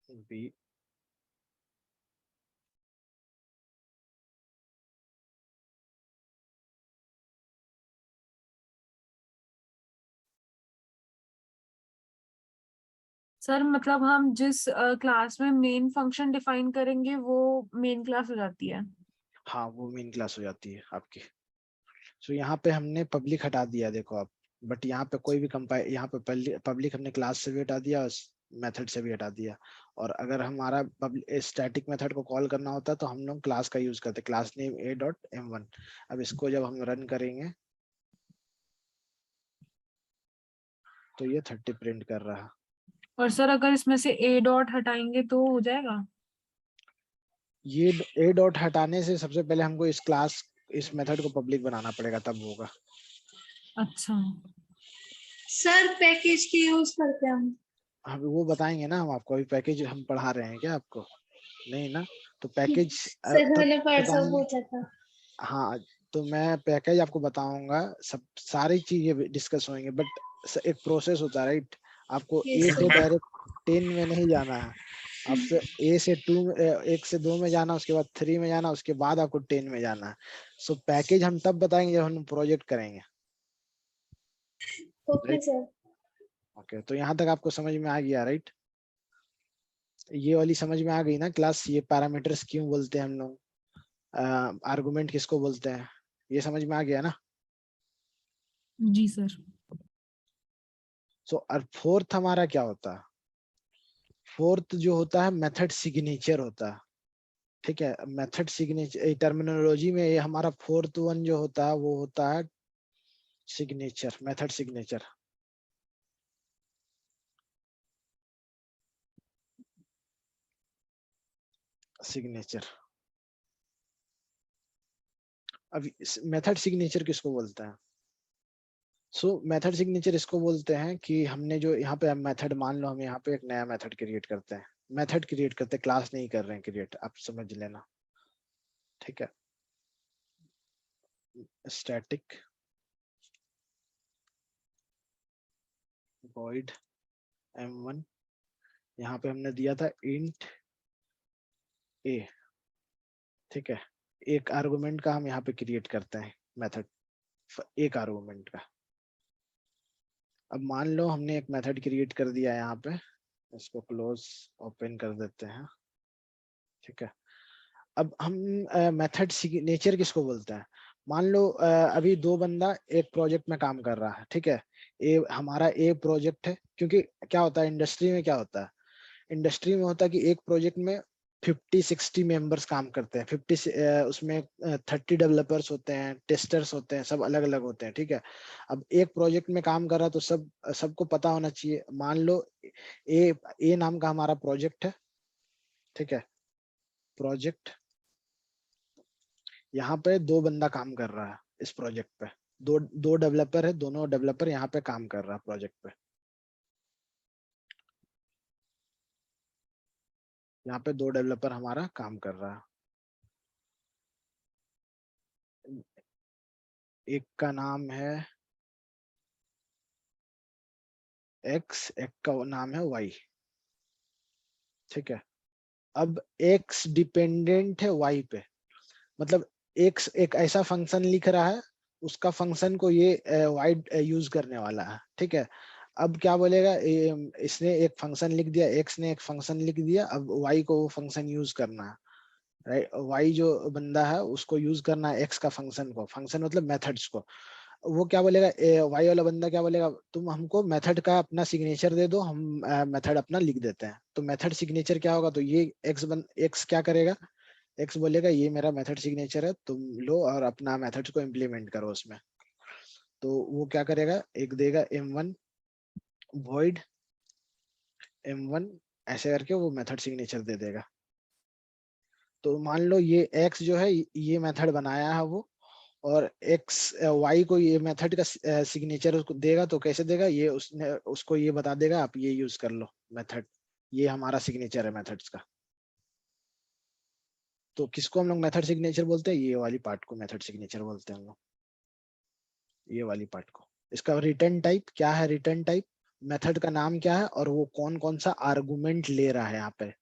बी सर मतलब हम जिस क्लास में मेन फंक्शन डिफाइन करेंगे वो मेन क्लास हो जाती है? हाँ वो मेन क्लास हो जाती है आपकी। सो यहाँ पे हमने पब्लिक हटा दिया, देखो आप, बट यहाँ पे कोई भी कंपाइल, यहाँ पे पब्लिक हमने क्लास से भी हटा दिया और मेथड से भी हटा दिया। और अगर हमारा स्टैटिक मेथड को कॉल करना होता है तो हम लोग क्लास का यूज करते, क्लास नेम a.m1। अब इसको जब हम रन करेंगे तो ये 30 प्रिंट कर रहा है। और सर अगर इसमें से ए डॉट हटाएंगे तो हो जाएगा? ये a डॉट हटाने से सबसे पहले हमको इस मेथड को पब्लिक बनाना पड़ेगा, तब होगा। अच्छा। सर पैकेज की यूज करते हैं हम। हम वो बताएंगे ना, हम आपको अभी पैकेज हम पढ़ा रहे हैं क्या आपको, नहीं ना, तो पैकेज सर तब मैंने परसों बताएंगे। पूछा था। हाँ तो मैं पैकेज आपको बताऊंगा, सब सारी चीजें डिस्कस होंगे, बट एक प्रोसेस होता है, राइट। आपको Yes, ए से sir. डायरेक्ट 10 में नहीं जाना है, आपसे ए से 1 से 2 में जाना, उसके बाद 3 में जाना, उसके बाद आपको 10 में जाना है। सो पैकेज हम तब बताएंगे जब हम प्रोजेक्ट करेंगे, ओके सर। ओके। तो यहाँ तक आपको समझ में आ गया, राइट। ये वाली समझ में आ गई ना क्लास, ये पैरामीटर्स क्यों बोलते हैं हम लोग, आर्गुमेंट किसको बोलते हैं, ये समझ में आ गया ना। जी सर। सो और फोर्थ हमारा क्या होता है, फोर्थ जो होता है मेथड सिग्नेचर होता है, ठीक है। मेथड सिग्नेचर टर्मिनोलॉजी में ये हमारा फोर्थ वन जो होता है वो होता है सिग्नेचर, मेथड सिग्नेचर। सिग्नेचर, अब मेथड सिग्नेचर किसको बोलते हैं, सो मेथड सिग्नेचर इसको बोलते हैं कि हमने जो यहाँ पे मेथड, मान लो हम यहाँ पे एक नया मेथड क्रिएट करते हैं, मेथड क्रिएट करते हैं, क्लास नहीं कर रहे हैं क्रिएट, आप समझ लेना, ठीक है। स्टैटिक void m1, यहाँ पे हमने दिया था int a, ठीक है। एक आर्गुमेंट का हम यहाँ पे क्रिएट करते हैं मेथड, एक आर्गुमेंट का। अब मान लो हमने एक मेथड क्रिएट कर दिया यहाँ पे, इसको क्लोज ओपन कर देते हैं, ठीक है। अब हम मेथड सिग्नेचर किसको बोलते हैं, मान लो अभी दो बंदा एक प्रोजेक्ट में काम कर रहा है, ठीक है, हमारा ए प्रोजेक्ट है। क्योंकि क्या होता है इंडस्ट्री में, क्या होता है इंडस्ट्री में होता है कि एक प्रोजेक्ट में 50-60 मेंबर्स काम करते हैं। 50 उसमें 30 डेवलपर्स होते हैं, टेस्टर्स होते हैं, सब अलग अलग होते हैं, ठीक है। अब एक प्रोजेक्ट में काम कर रहा तो सबको पता होना चाहिए। मान लो ए नाम का हमारा प्रोजेक्ट है, ठीक है, प्रोजेक्ट। यहाँ पे दो बंदा काम कर रहा है इस प्रोजेक्ट पे, दो दो डेवलपर है, दोनों डेवलपर यहाँ पे काम कर रहा है प्रोजेक्ट पे। यहाँ पे दो डेवलपर हमारा काम कर रहा है। एक का नाम है एक्स, एक का नाम है वाई, ठीक है। अब एक्स डिपेंडेंट है वाई पे, मतलब एक्स एक ऐसा फंक्शन लिख रहा है, उसका फंक्शन को ये वाई यूज करने वाला है, ठीक है। अब क्या बोलेगा, इसने एक फंक्शन लिख दिया, एक्स ने एक फंक्शन लिख दिया, अब वाई को वो फंक्शन यूज करना है, राइट। वाई जो बंदा है उसको यूज करना है एक्स का फंक्शन को, फंक्शन मतलब मेथड्स को। वो क्या बोलेगा, वाई वाला बंदा क्या बोलेगा, तुम हमको मेथड का अपना सिग्नेचर दे दो, हम मेथड अपना लिख देते हैं। तो मेथड सिग्नेचर क्या होगा, तो ये एक्स क्या करेगा, एक्स बोलेगा ये मेरा मेथड सिग्नेचर है, तुम लो और अपना मेथड्स को इम्प्लीमेंट करो उसमें। तो वो क्या करेगा, एक देगा m1 void m1, ऐसे करके वो मेथड सिग्नेचर दे देगा। तो मान लो ये x जो है ये मेथड बनाया है वो, और x y को ये मेथड का सिग्नेचर उसको देगा। तो कैसे देगा, ये उसने उसको ये बता देगा आप ये यूज कर लो मेथड, ये हमारा सिग्नेचर है मेथड्स का। तो किसको हम लोग मेथड सिग्नेचर बोलते हैं, ये वाली पार्ट को मेथड सिग्नेचर बोलते हैं हम लोग, ये वाली पार्ट को। इसका रिटर्न टाइप क्या है, रिटर्न टाइप मेथड का नाम क्या है, और वो कौन कौन सा आर्गुमेंट ले रहा है, यहाँ पे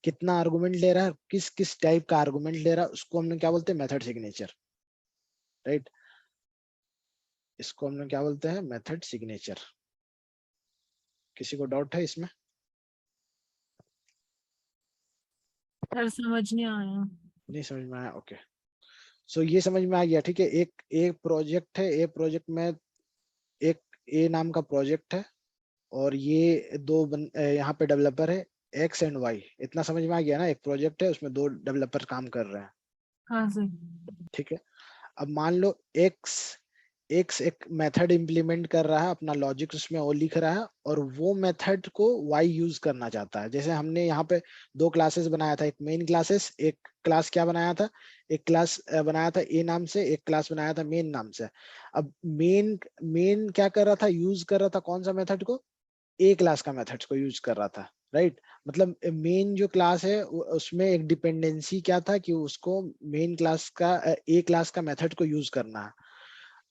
कितना आर्गुमेंट ले रहा है, किस किस टाइप का आर्गुमेंट ले रहा है, उसको हम लोग क्या बोलते हैं, मेथड सिग्नेचर, राइट। इसको हम लोग क्या बोलते हैं, मेथड सिग्नेचर। किसी को डाउट है इसमें? सर समझ नहीं आया। नहीं समझ में आया, ओके। सो ये समझ में आ गया, ठीक है। एक प्रोजेक्ट है, ए प्रोजेक्ट में एक ए नाम का प्रोजेक्ट है, और ये यहाँ पे डेवलपर है एक्स एंड वाई। इतना समझ में आ गया ना, एक प्रोजेक्ट है उसमें दो डेवलपर काम कर रहे हैं, हाँ सर। ठीक है। अब मान लो एक्स एक्स एक मेथड इंप्लीमेंट कर रहा है, अपना लॉजिक उसमें वो लिख रहा है, और वो मेथड को वाई यूज करना चाहता है। जैसे हमने यहाँ पे दो क्लासेस बनाया था, एक मेन क्लासेस, एक क्लास क्या बनाया था, एक क्लास बनाया था ए नाम से, एक क्लास बनाया था मेन नाम से। अब मेन मेन क्या कर रहा था, यूज कर रहा था कौन सा मेथड को, ए क्लास का मेथड्स को यूज कर रहा था, राइट। मतलब मेन जो क्लास है उसमें एक डिपेंडेंसी क्या था कि उसको मेन क्लास का ए क्लास का मेथड को यूज करना है।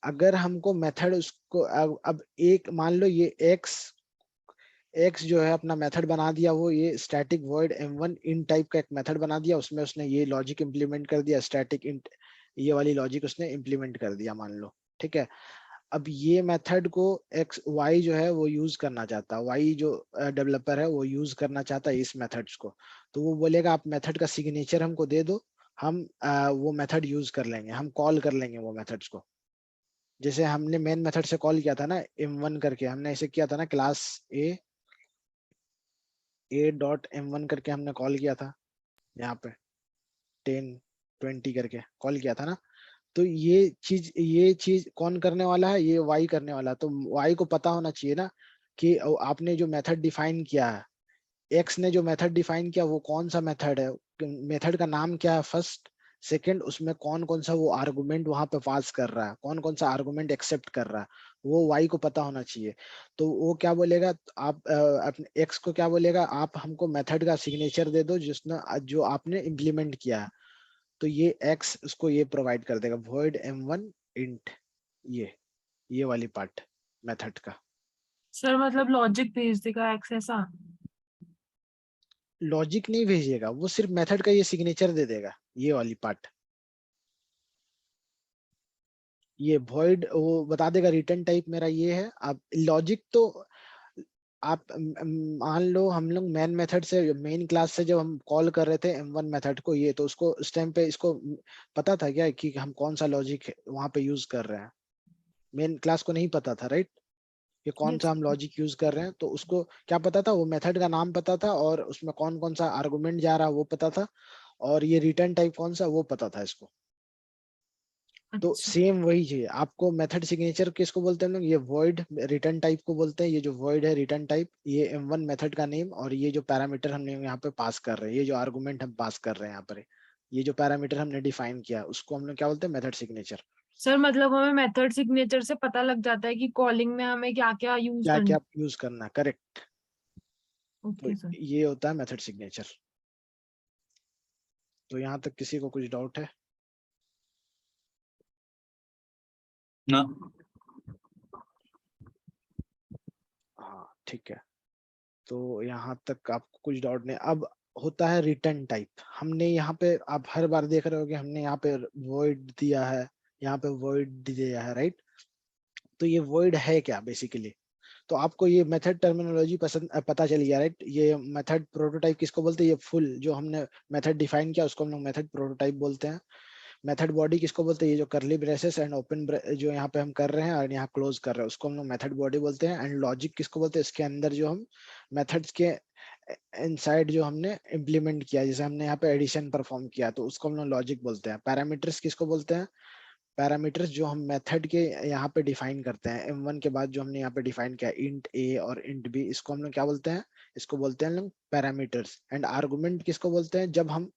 अगर हमको मेथड उसको अब एक मान लो ये एक्स जो है अपना मेथड बना दिया, वो ये स्टैटिक वॉइड m1 इन टाइप का एक मेथड बना दिया, उसमें उसने ये लॉजिक इंप्लीमेंट कर दिया, स्टैटिक इंट, ये वाली लॉजिक उसने इंप्लीमेंट कर दिया मान लो, ठीक है। अब ये मेथड को एक्स वाई जो है वो यूज करना चाहता है, वाई जो डेवलपर है वो यूज करना चाहता है इस मेथड्स को। तो वो बोलेगा आप मेथड का सिग्नेचर हमको दे दो, हम वो मेथड यूज कर लेंगे, हम कॉल कर लेंगे वो मेथड्स को। जैसे हमने मेन मेथड से कॉल किया था ना m1 करके, हमने ऐसे किया था ना, क्लास ए डॉट m1 करके हमने कॉल किया था, यहाँ पे 10-20 करके कॉल किया था ना। तो ये चीज कौन करने वाला है, ये वाई करने वाला है। तो वाई को पता होना चाहिए ना कि आपने जो मेथड डिफाइन किया है, एक्स ने जो मेथड डिफाइन किया वो कौन सा मेथड है, मेथड का नाम क्या है फर्स्ट, सेकंड उसमें कौन कौन सा वो आर्गुमेंट वहां पे पास कर रहा है, कौन कौन सा आर्गुमेंट एक्सेप्ट कर रहा है, वो वाई को पता होना चाहिए। तो वो क्या बोलेगा, आप अपने एक्स को क्या बोलेगा, आप हमको मेथड का सिग्नेचर दे दो जिसने जो आपने इम्प्लीमेंट किया है। तो ये एक्स उसको ये प्रोवाइड कर देगा, void m1 int, ये वाली पार्ट मेथड का। सर मतलब लॉजिक भेज देगा एक्स ऐसा? लॉजिक नहीं भेजिएगा, वो सिर्फ मेथड का ये सिग्नेचर दे देगा, ये वाली पार्ट। ये void वो बता देगा रिटर्न टाइप मेरा ये है। आप लॉजिक तो आप मान लो हम लोग मेन मेथड से, मेन क्लास से जब हम कॉल कर रहे थे m1 मेथड को, ये तो उसको उस टाइम पे इसको पता था क्या कि हम कौन सा लॉजिक वहां पे यूज कर रहे हैं? मेन क्लास को नहीं पता था, राइट? ये कौन सा Yes. हम लॉजिक यूज कर रहे हैं, तो उसको क्या पता था? वो मेथड का नाम पता था, और उसमें कौन कौन सा आर्गुमेंट जा रहा है वो पता था, और ये रिटर्न टाइप कौन सा वो पता था इसको। तो अच्छा, सेम वही है, आपको मेथड सिग्नेचर किसको बोलते हैं हम लोग? ये वॉइड रिटर्न टाइप को बोलते हैं। ये जो वॉइड है रिटर्न टाइप, ये m1 मेथड का नेम, और ये जो पैरामीटर हमने यहाँ पे पास कर रहे हैं, ये जो आर्गुमेंट हम पास कर रहे हैं यहाँ पर, ये जो पैरामीटर हमने डिफाइन किया, उसको हम लोग क्या बोलते हैं? Method signature. सर मतलब हमें मेथड सिग्नेचर से पता लग जाता है कि कॉलिंग में हमें क्या क्या यूज क्या करना क्या यूज करना है, करेक्ट। है। तो ओके सर। ये होता है मेथड सिग्नेचर। तो यहाँ तक किसी को कुछ डाउट है? ना। हाँ ठीक है, तो यहाँ तक आपको कुछ डाउट नहीं। अब होता है रिटर्न टाइप। हमने यहाँ पे, आप हर बार देख रहे हो कि हमने यहाँ पे वॉइड दिया है, यहाँ पे वॉइड दिया है, राइट? तो ये वॉइड है क्या बेसिकली? तो आपको ये मेथड टर्मिनोलॉजी पता चल गया, राइट? ये मेथड प्रोटोटाइप किसको बोलते हैं? ये फुल जो हमने मेथड डिफाइन किया उसको हम लोग मेथड प्रोटोटाइप बोलते हैं। मेथड बॉडी किसको बोलते हैं? ये जो करली ब्रेसेस एंड ओपन जो यहाँ पे हम कर रहे हैं और यहाँ क्लोज कर रहे हैं, उसको हम लोग मेथड बॉडी बोलते हैं। एंड लॉजिक किसको बोलते हैं? इसके अंदर जो हम मेथड्स के इनसाइड जो हमने इम्प्लीमेंट किया, जैसे हमने यहाँ पे एडिशन परफॉर्म किया, तो उसको हम लोग लॉजिक बोलते हैं। पैरामीटर्स किसको बोलते हैं? पैरामीटर्स जो हम मेथड के यहाँ पे डिफाइन करते हैं, m1 के बाद जो हमने यहाँ पे डिफाइन किया, इंट a और इंट b, इसको हम लोग क्या बोलते हैं? इसको बोलते हैं हम लोग पैरामीटर्स। एंड आर्गुमेंट किसको बोलते हैं? जब हम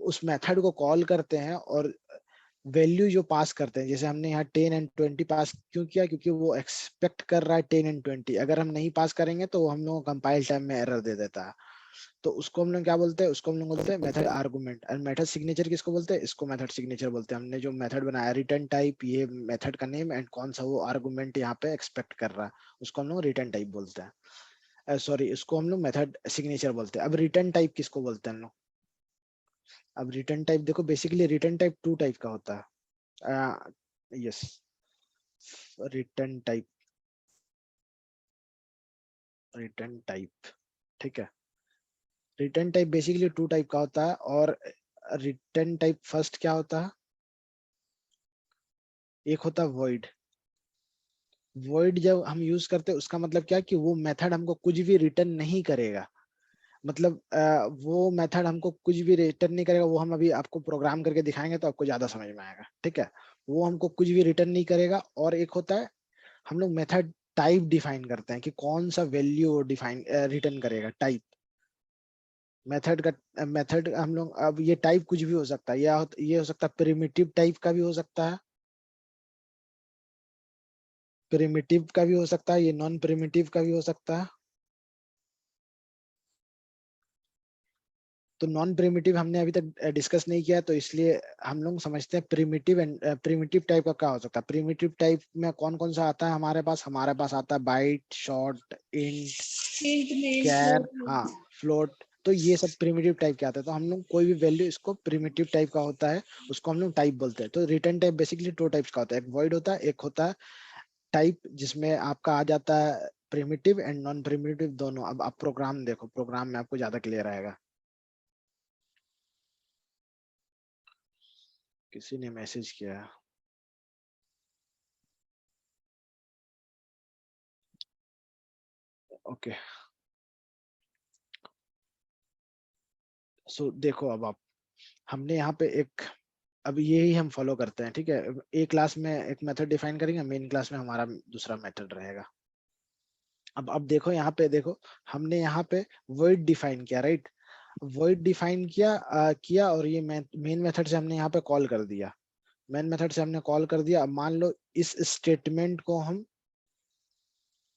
उस मेथड को कॉल करते हैं और वैल्यू जो पास करते हैं, जैसे हमने यहाँ 10 एंड 20 पास क्यों किया? क्योंकि वो एक्सपेक्ट कर रहा है 10 एंड 20। अगर हम नहीं पास करेंगे तो वो हम लोग को कंपाइल टाइम में एरर दे देता है। तो उसको हम लोग क्या बोलते हैं? उसको हम लोग बोलते हैं मेथड आर्गुमेंट। और मेथड सिग्नेचर किसको बोलते हैं? इसको मेथड सिग्नेचर बोलते हैं। हमने जो मेथड बनाया रिटर्न टाइप, ये मेथड का नेम एंड कौन सा वो आर्गुमेंट यहाँ पे एक्सपेक्ट कर रहा है, उसको हम लोग रिटर्न टाइप बोलते हैं। सॉरी, इसको हम लोग मेथड सिग्नेचर बोलते हैं। अब रिटर्न टाइप किसको बोलते हैं हम लोग? अब रिटर्न टाइप देखो, बेसिकली रिटर्न टाइप 2 टाइप का होता है। Yes, return type, return type, ठीक है। रिटर्न टाइप बेसिकली 2 टाइप का होता है। और रिटर्न टाइप फर्स्ट क्या होता है? एक होता है वॉइड। वॉइड जब हम यूज करते हैं उसका मतलब क्या, कि वो मेथड हमको कुछ भी रिटर्न नहीं करेगा। मतलब वो मेथड हमको कुछ भी रिटर्न नहीं करेगा। वो हम अभी आपको प्रोग्राम करके दिखाएंगे तो आपको ज्यादा समझ में आएगा, ठीक है? वो हमको कुछ भी रिटर्न नहीं करेगा। और एक होता है, हम लोग मेथड टाइप डिफाइन करते हैं कि कौन सा वैल्यू डिफाइन रिटर्न करेगा, टाइप। मेथड का मेथड हम लोग, अब ये टाइप कुछ भी हो सकता है, या ये हो सकता है प्रिमिटिव टाइप का भी हो सकता है, प्रिमिटिव का भी हो सकता है, ये नॉन प्रिमिटिव का भी हो सकता है। तो नॉन प्रिमिटिव हमने अभी तक डिस्कस नहीं किया, तो इसलिए हम लोग समझते हैं प्रिमिटिव। एंड प्रिमिटिव टाइप का क्या हो सकता है? प्रिमिटिव टाइप में कौन कौन सा आता है हमारे पास? हमारे पास आता है बाइट, शॉर्ट, इंट, इंट में कैर, float में। हाँ, फ्लोट। तो ये सब प्रिमिटिव टाइप के आते हैं। तो हम लोग कोई भी वैल्यू, इसको प्रिमिटिव टाइप का होता है, उसको हम लोग टाइप बोलते हैं। तो रिटर्न टाइप बेसिकली 2 टाइप्स का होता है, एक वॉइड होता है, एक होता है टाइप, जिसमें आपका आ जाता है प्रिमिटिव एंड नॉन प्रिमिटिव दोनों। अब आप प्रोग्राम देखो, प्रोग्राम में आपको ज्यादा क्लियर आएगा। किसी ने मैसेज किया? ओके, सो देखो, अब आप, हमने यहाँ पे एक, अब यही हम फॉलो करते हैं, ठीक है? एक क्लास में एक मेथड डिफाइन करेंगे, मेन क्लास में हमारा दूसरा मेथड रहेगा। अब देखो, यहाँ पे देखो, हमने यहाँ पे वर्ड डिफाइन किया, राइट? वर्ड डिफाइन किया और ये मेन मेथड से हमने यहाँ पे कॉल कर दिया। मेन मेथड से हमने कॉल कर दिया। अब मान लो इस स्टेटमेंट को हम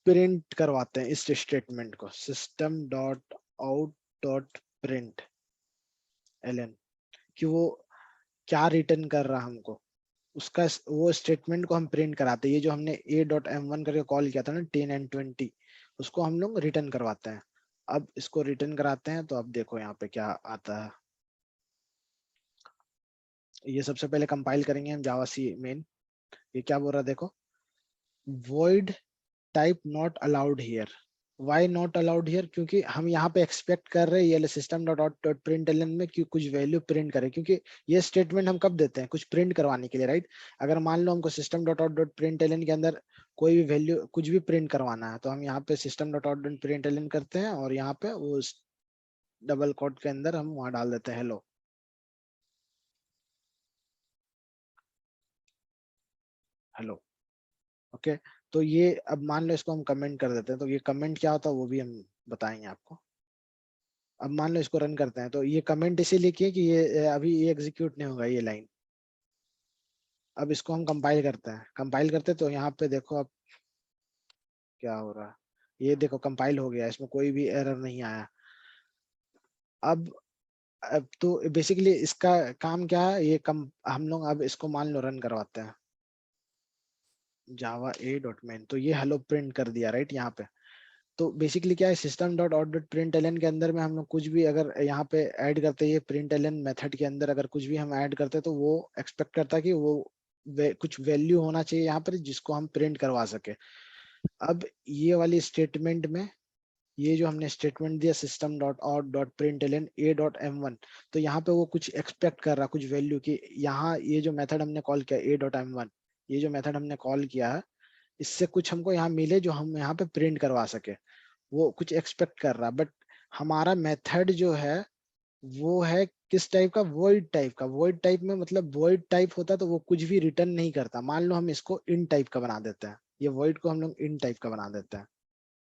प्रिंट करवाते हैं, इस स्टेटमेंट को system dot out dot print ln, कि वो क्या रिटर्न कर रहा हमको, उसका वो स्टेटमेंट को हम प्रिंट कराते हैं। ये जो हमने a.m1 करके कॉल किया था ना, 10 एंड 20, उसको हम लोग रिटर्न करवाते हैं। अब इसको रिटर्न कराते हैं, तो अब देखो यहाँ पे क्या आता है। ये सबसे पहले कंपाइल करेंगे हम जावा सी मेन। ये क्या बोल रहा है देखो, void type not allowed here. Why not allowed here, क्योंकि हम यहाँ पे एक्सपेक्ट कर रहे हैं ये system dot out dot println में कि कुछ वैल्यू प्रिंट करे, क्योंकि ये स्टेटमेंट हम कब देते हैं, कुछ प्रिंट करवाने के लिए, राइट। अगर मान लो हमको system dot out dot println के अंदर कोई भी वैल्यू कुछ भी प्रिंट करवाना है, तो हम यहाँ पे system dot out dot println करते हैं और यहाँ पे वो डबल कोट के अंदर हम वहां डाल देते हैं हेलो। Hello, okay. तो ये अब मान लो इसको हम कमेंट कर देते हैं, तो ये कमेंट क्या होता है वो भी हम बताएंगे आपको। अब मान लो इसको रन करते हैं, तो ये कमेंट इसीलिए किए कि ये अभी ये एग्जीक्यूट नहीं होगा ये लाइन। अब इसको हम कंपाइल करते हैं, कंपाइल करते तो यहाँ पे देखो अब क्या हो रहा है, ये देखो कंपाइल हो गया, इसमें कोई भी एरर नहीं आया। अब तो बेसिकली इसका काम क्या है, ये हम लोग अब इसको मान लो रन करवाते हैं जावा ए डॉट मेन, तो ये हेलो प्रिंट कर दिया, राइट। यहाँ पे तो बेसिकली क्या है, system dot out dot print Elon के अंदर में हम लोग कुछ भी अगर यहाँ पे ऐड करते हैं, प्रिंट एलन मेथड के अंदर अगर कुछ भी हम ऐड करते हैं, तो वो एक्सपेक्ट करता है कि वो कुछ वैल्यू होना चाहिए यहाँ पर जिसको हम प्रिंट करवा सके। अब ये वाली स्टेटमेंट में ये जो हमने स्टेटमेंट दिया system dot out dot print Elon a dot m1, तो यहाँ पे वो कुछ एक्सपेक्ट कर रहा कुछ वैल्यू की, यहाँ ये जो मेथड हमने कॉल किया ए डॉट m1, ये जो मेथड हमने कॉल किया है इससे कुछ हमको यहाँ मिले जो हम यहाँ पे प्रिंट करवा सके, वो कुछ एक्सपेक्ट कर रहा। बट हमारा मेथड जो है वो है किस टाइप का, वॉइड टाइप का। वॉइड टाइप में मतलब वॉइड टाइप होता तो वो कुछ भी रिटर्न नहीं करता। मान लो हम इसको इन टाइप का बना देते हैं, ये वॉइड को हम लोग इन टाइप का बना देते हैं,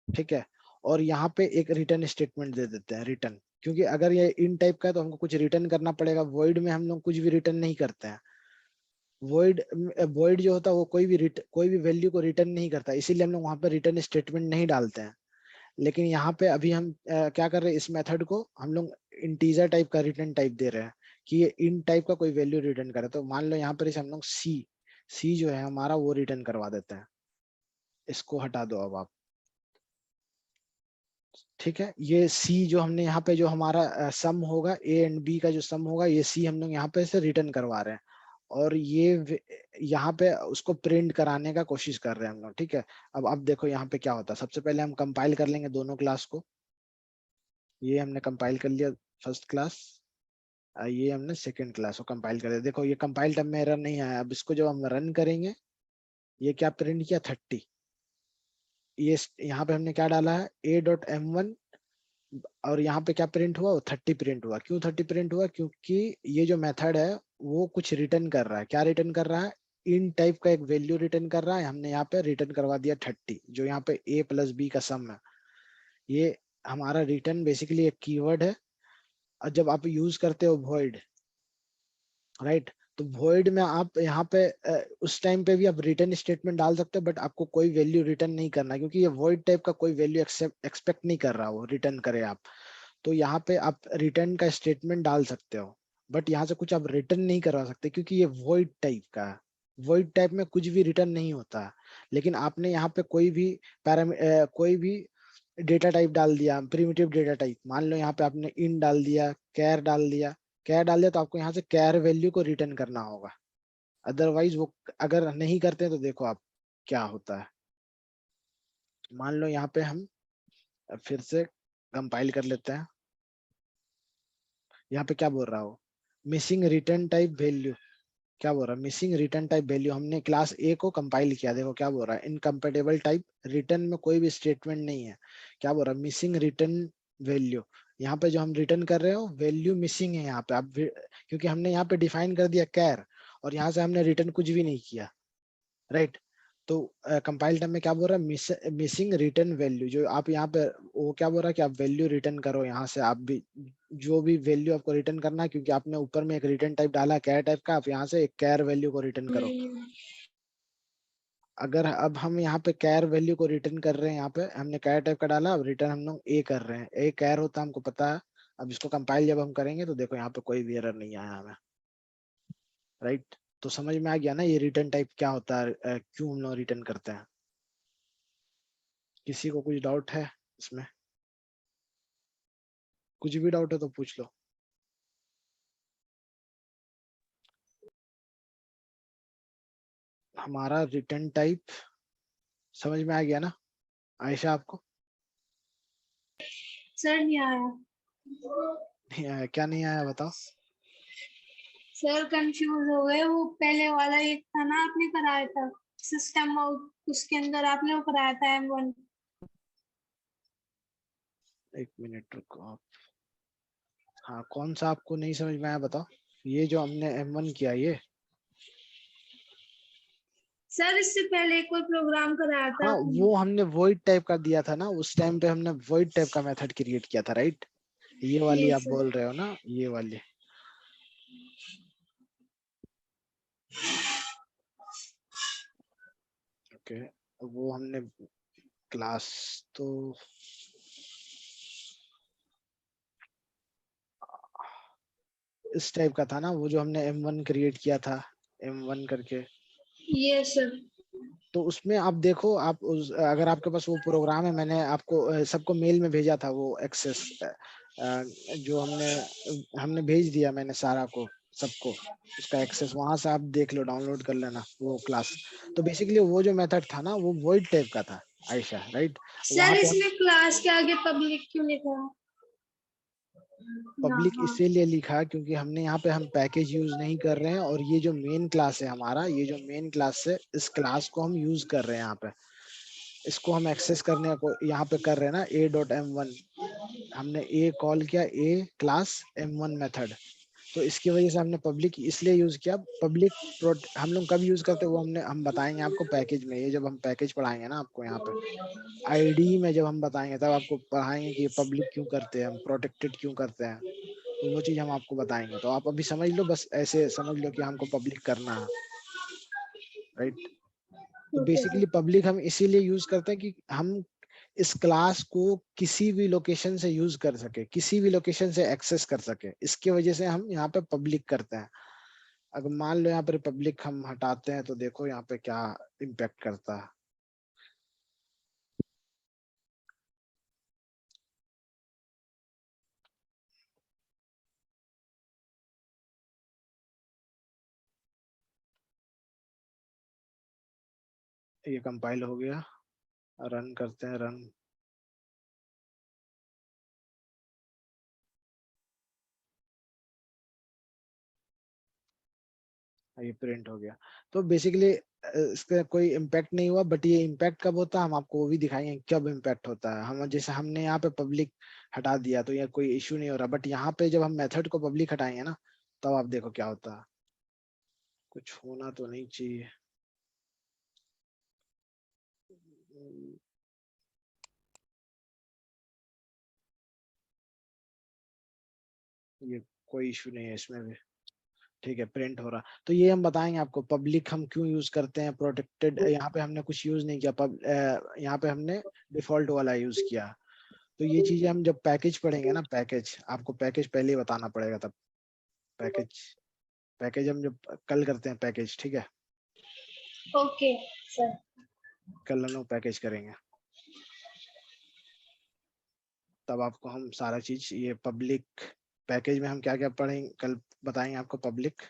ठीक है। और यहाँ पे एक रिटर्न स्टेटमेंट दे देते हैं रिटर्न, क्योंकि अगर ये इन टाइप का है तो हमको कुछ रिटर्न करना पड़ेगा। वॉइड में हम लोग कुछ भी रिटर्न नहीं करते हैं। वॉइड वॉइड जो होता है वो कोई भी वैल्यू को रिटर्न नहीं करता, इसीलिए हम लोग वहाँ पे रिटर्न स्टेटमेंट नहीं डालते हैं। लेकिन यहाँ पे अभी हम क्या कर रहे हैं, इस मेथड को हम लोग इंटीजर टाइप का रिटर्न टाइप दे रहे हैं कि ये इन टाइप का कोई वैल्यू रिटर्न करे। तो मान लो यहाँ पर इसे हम लोग सी जो है हमारा वो रिटर्न करवा देते हैं। इसको हटा दो अब आप, ठीक है। ये सी जो हमने यहाँ पे जो हमारा सम होगा ए एंड बी का जो सम होगा, ये सी हम लोग यहाँ पे से रिटर्न करवा रहे हैं और ये यहाँ पे उसको प्रिंट कराने का कोशिश कर रहे हैं हम लोग, ठीक है। अब देखो यहाँ पे क्या होता है। सबसे पहले हम कंपाइल कर लेंगे दोनों क्लास को। ये हमने कंपाइल कर लिया फर्स्ट क्लास, ये हमने सेकंड क्लास को कंपाइल कर दिया। देखो ये कंपाइल टाइम में एरर नहीं आया। अब इसको जब हम रन करेंगे, ये क्या प्रिंट किया 30। ये यहाँ पे हमने क्या डाला है ए डॉट m1 और यहाँ पे क्या प्रिंट हुआ, वो 30 प्रिंट हुआ। क्यों 30 प्रिंट हुआ, क्योंकि ये जो मेथड है वो कुछ रिटर्न कर रहा है। क्या रिटर्न कर रहा है, इन टाइप का एक वैल्यू रिटर्न कर रहा है। हमने यहाँ पे रिटर्न करवा दिया 30, जो यहाँ पे a प्लस बी का सम है। ये हमारा रिटर्न बेसिकली एक कीवर्ड है। और जब आप यूज करते हो void, राइट, तो void में आप यहाँ पे उस टाइम पे भी आप रिटर्न स्टेटमेंट डाल सकते हो, बट आपको कोई वैल्यू रिटर्न नहीं करना, क्योंकि ये void टाइप का कोई वैल्यू एक्सपेक्ट नहीं कर रहा वो रिटर्न करे आप। तो यहाँ पे आप रिटर्न का स्टेटमेंट डाल सकते हो, बट यहाँ से कुछ आप रिटर्न नहीं करवा सकते, क्योंकि ये void टाइप का है। void टाइप में कुछ भी रिटर्न नहीं होता। लेकिन आपने यहाँ पे कोई भी डेटा टाइप डाल दिया, प्रिमिटिव डेटा टाइप। मान लो यहाँ पे आपने इन डाल दिया, कैर डाल दिया, तो आपको यहाँ से कैर वैल्यू को रिटर्न करना होगा। अदरवाइज वो अगर नहीं करते हैं तो देखो आप क्या होता है। मान लो यहाँ पे हम फिर से कंपाइल कर लेते हैं। यहाँ पे क्या बोल रहा हो, मिसिंग रिटर्न टाइप वैल्यू। क्या बोल रहा है, मिसिंग रिटर्न टाइप वैल्यू। हमने क्लास ए को कंपाइल किया, देखो क्या बोल रहा है, इनकम्पेटेबल टाइप, रिटर्न में कोई भी स्टेटमेंट नहीं है। क्या बोल रहा है, मिसिंग रिटर्न वैल्यू। यहाँ पे जो हम रिटर्न कर रहे हो वैल्यू मिसिंग है यहाँ पे। अब क्योंकि हमने यहाँ पे डिफाइन कर दिया कैर और यहाँ से हमने रिटर्न कुछ भी नहीं किया, राइट। तो कंपाइल टाइम में क्या बोल रहा है, मिसिंग रिटर्न वैल्यू। जो आप यहाँ पे वो क्या बोल रहा है कि आप वैल्यू रिटर्न करो, यहाँ से आप भी जो भी वैल्यू आपको रिटर्न करना है, क्योंकि आपने ऊपर में एक रिटर्न टाइप डाला कैर टाइप का, आप यहाँ से एक कैर वैल्यू को रिटर्न करो। अगर अब हम यहाँ पे कैर वैल्यू को रिटर्न कर रहे हैं, यहाँ पे हमने कैर टाइप का डाला, अब रिटर्न हम लोग ए कर रहे हैं। ए कैर होता है हमको पता है। अब इसको कंपाइल जब हम करेंगे तो देखो यहाँ पे कोई भी एरर नहीं आया हमें, राइट। तो समझ में आ गया ना ये रिटर्न टाइप क्या होता है, क्यों हम लोग रिटर्न करते हैं। किसी को कुछ डाउट है इसमें, कुछ भी डाउट है तो पूछ लो। हमारा रिटर्न टाइप समझ में आ गया ना आयशा आपको। सर नहीं आया। नहीं आया? क्या नहीं आया बताओ। सर कंफ्यूज हो गए, वो पहले वाला एक था ना आपने कराया था सिस्टम, उसके अंदर आपने वो कराया था M1। एक मिनट रुको आप। हाँ, कौन सा आपको नहीं समझ में आया बताओ। ये जो हमने M1 किया ये। सर इससे पहले एक और प्रोग्राम कराया था हाँ, आपने। वो हमने वॉइड टाइप का दिया था ना, उस टाइम पे हमने वॉइड टाइप का मेथड क्रिएट किया था, राइट। ये वाली ये आप सर। बोल रहे हो ना, ये वाली। ओके, वो हमने क्लास तो इस टाइप का था ना, वो जो हमने M1 क्रिएट किया था, M1 करके। ये सर। तो उसमें आप देखो, आप अगर आपके पास वो प्रोग्राम है, मैंने आपको सबको मेल में भेजा था वो एक्सेस, जो हमने भेज दिया, मैंने सारा को सबको उसका एक्सेस, वहां से आप देख लो, डाउनलोड कर लेना वो क्लास। तो बेसिकली वो जो मेथड था ना, वो वॉइड टाइप का था आयशा, राइट। सर वहां पे हम इसमें क्लास के आगे पब्लिक क्यों लिखा? पब्लिक हाँ। इसीलिए लिखा क्योंकि हमने यहाँ पे हम पैकेज यूज नहीं कर रहे हैं, और ये जो मेन क्लास है हमारा, ये जो मेन क्लास है, इस क्लास को हम यूज कर रहे हैं यहाँ पे। इसको हम एक्सेस करने को यहाँ पे कर रहे हैं ना, a.m1। हमने a कॉल किया, a क्लास m1 मेथड। तो इसकी वजह से हमने पब्लिक इसलिए यूज किया। पब्लिक हम लोग कब यूज करते हैं वो हम बताएंगे आपको पैकेज में। ये जब हम पैकेज पढ़ाएंगे ना आपको, यहाँ पे आईडी में जब हम बताएंगे तब आपको पढ़ाएंगे कि पब्लिक क्यों करते हैं हम, प्रोटेक्टेड क्यों करते हैं। तो वो चीज हम आपको बताएंगे। तो आप अभी समझ लो, बस ऐसे समझ लो कि हमको पब्लिक करना है, राइट। तो ओके सर। बेसिकली पब्लिक हम इसीलिए यूज करते हैं कि हम इस क्लास को किसी भी लोकेशन से यूज कर सके, किसी भी लोकेशन से एक्सेस कर सके, इसकी वजह से हम यहाँ पे पब्लिक करते हैं। अगर मान लो यहाँ पर पब्लिक हम हटाते हैं तो देखो यहाँ पे क्या इम्पेक्ट करता है। ये कंपाइल हो गया, रन करते हैं, रन। ये प्रिंट हो गया। तो बेसिकली इसका कोई इम्पैक्ट नहीं हुआ, बट ये इम्पैक्ट कब होता है हम आपको वो भी दिखाएंगे कब इम्पैक्ट होता है। हम जैसे हमने यहाँ पे पब्लिक हटा दिया तो ये कोई इश्यू नहीं हो रहा, बट यहाँ पे जब हम मेथड को पब्लिक हटाएंगे ना, तब आप देखो क्या होता है। कुछ होना तो नहीं चाहिए। ये कोई इशू नहीं है इसमें भी, ठीक है, प्रिंट हो रहा। तो ये हम बताएंगे आपको पब्लिक हम क्यों यूज करते हैं, प्रोटेक्टेड यहाँ पे हमने कुछ यूज नहीं किया, यहाँ पे हमने डिफॉल्ट वाला यूज किया। तो ये चीजें हम जब पैकेज पढ़ेंगे ना, पैकेज आपको पैकेज पहले ही बताना पड़ेगा तब। पैकेज पैकेज हम जब कल करते हैं पैकेज, ठीक है, ओके सर। कल हम लोग पैकेज करेंगे, तब आपको हम सारा चीज ये पब्लिक पैकेज में हम क्या क्या पढ़ेंगे कल बताएंगे आपको। Public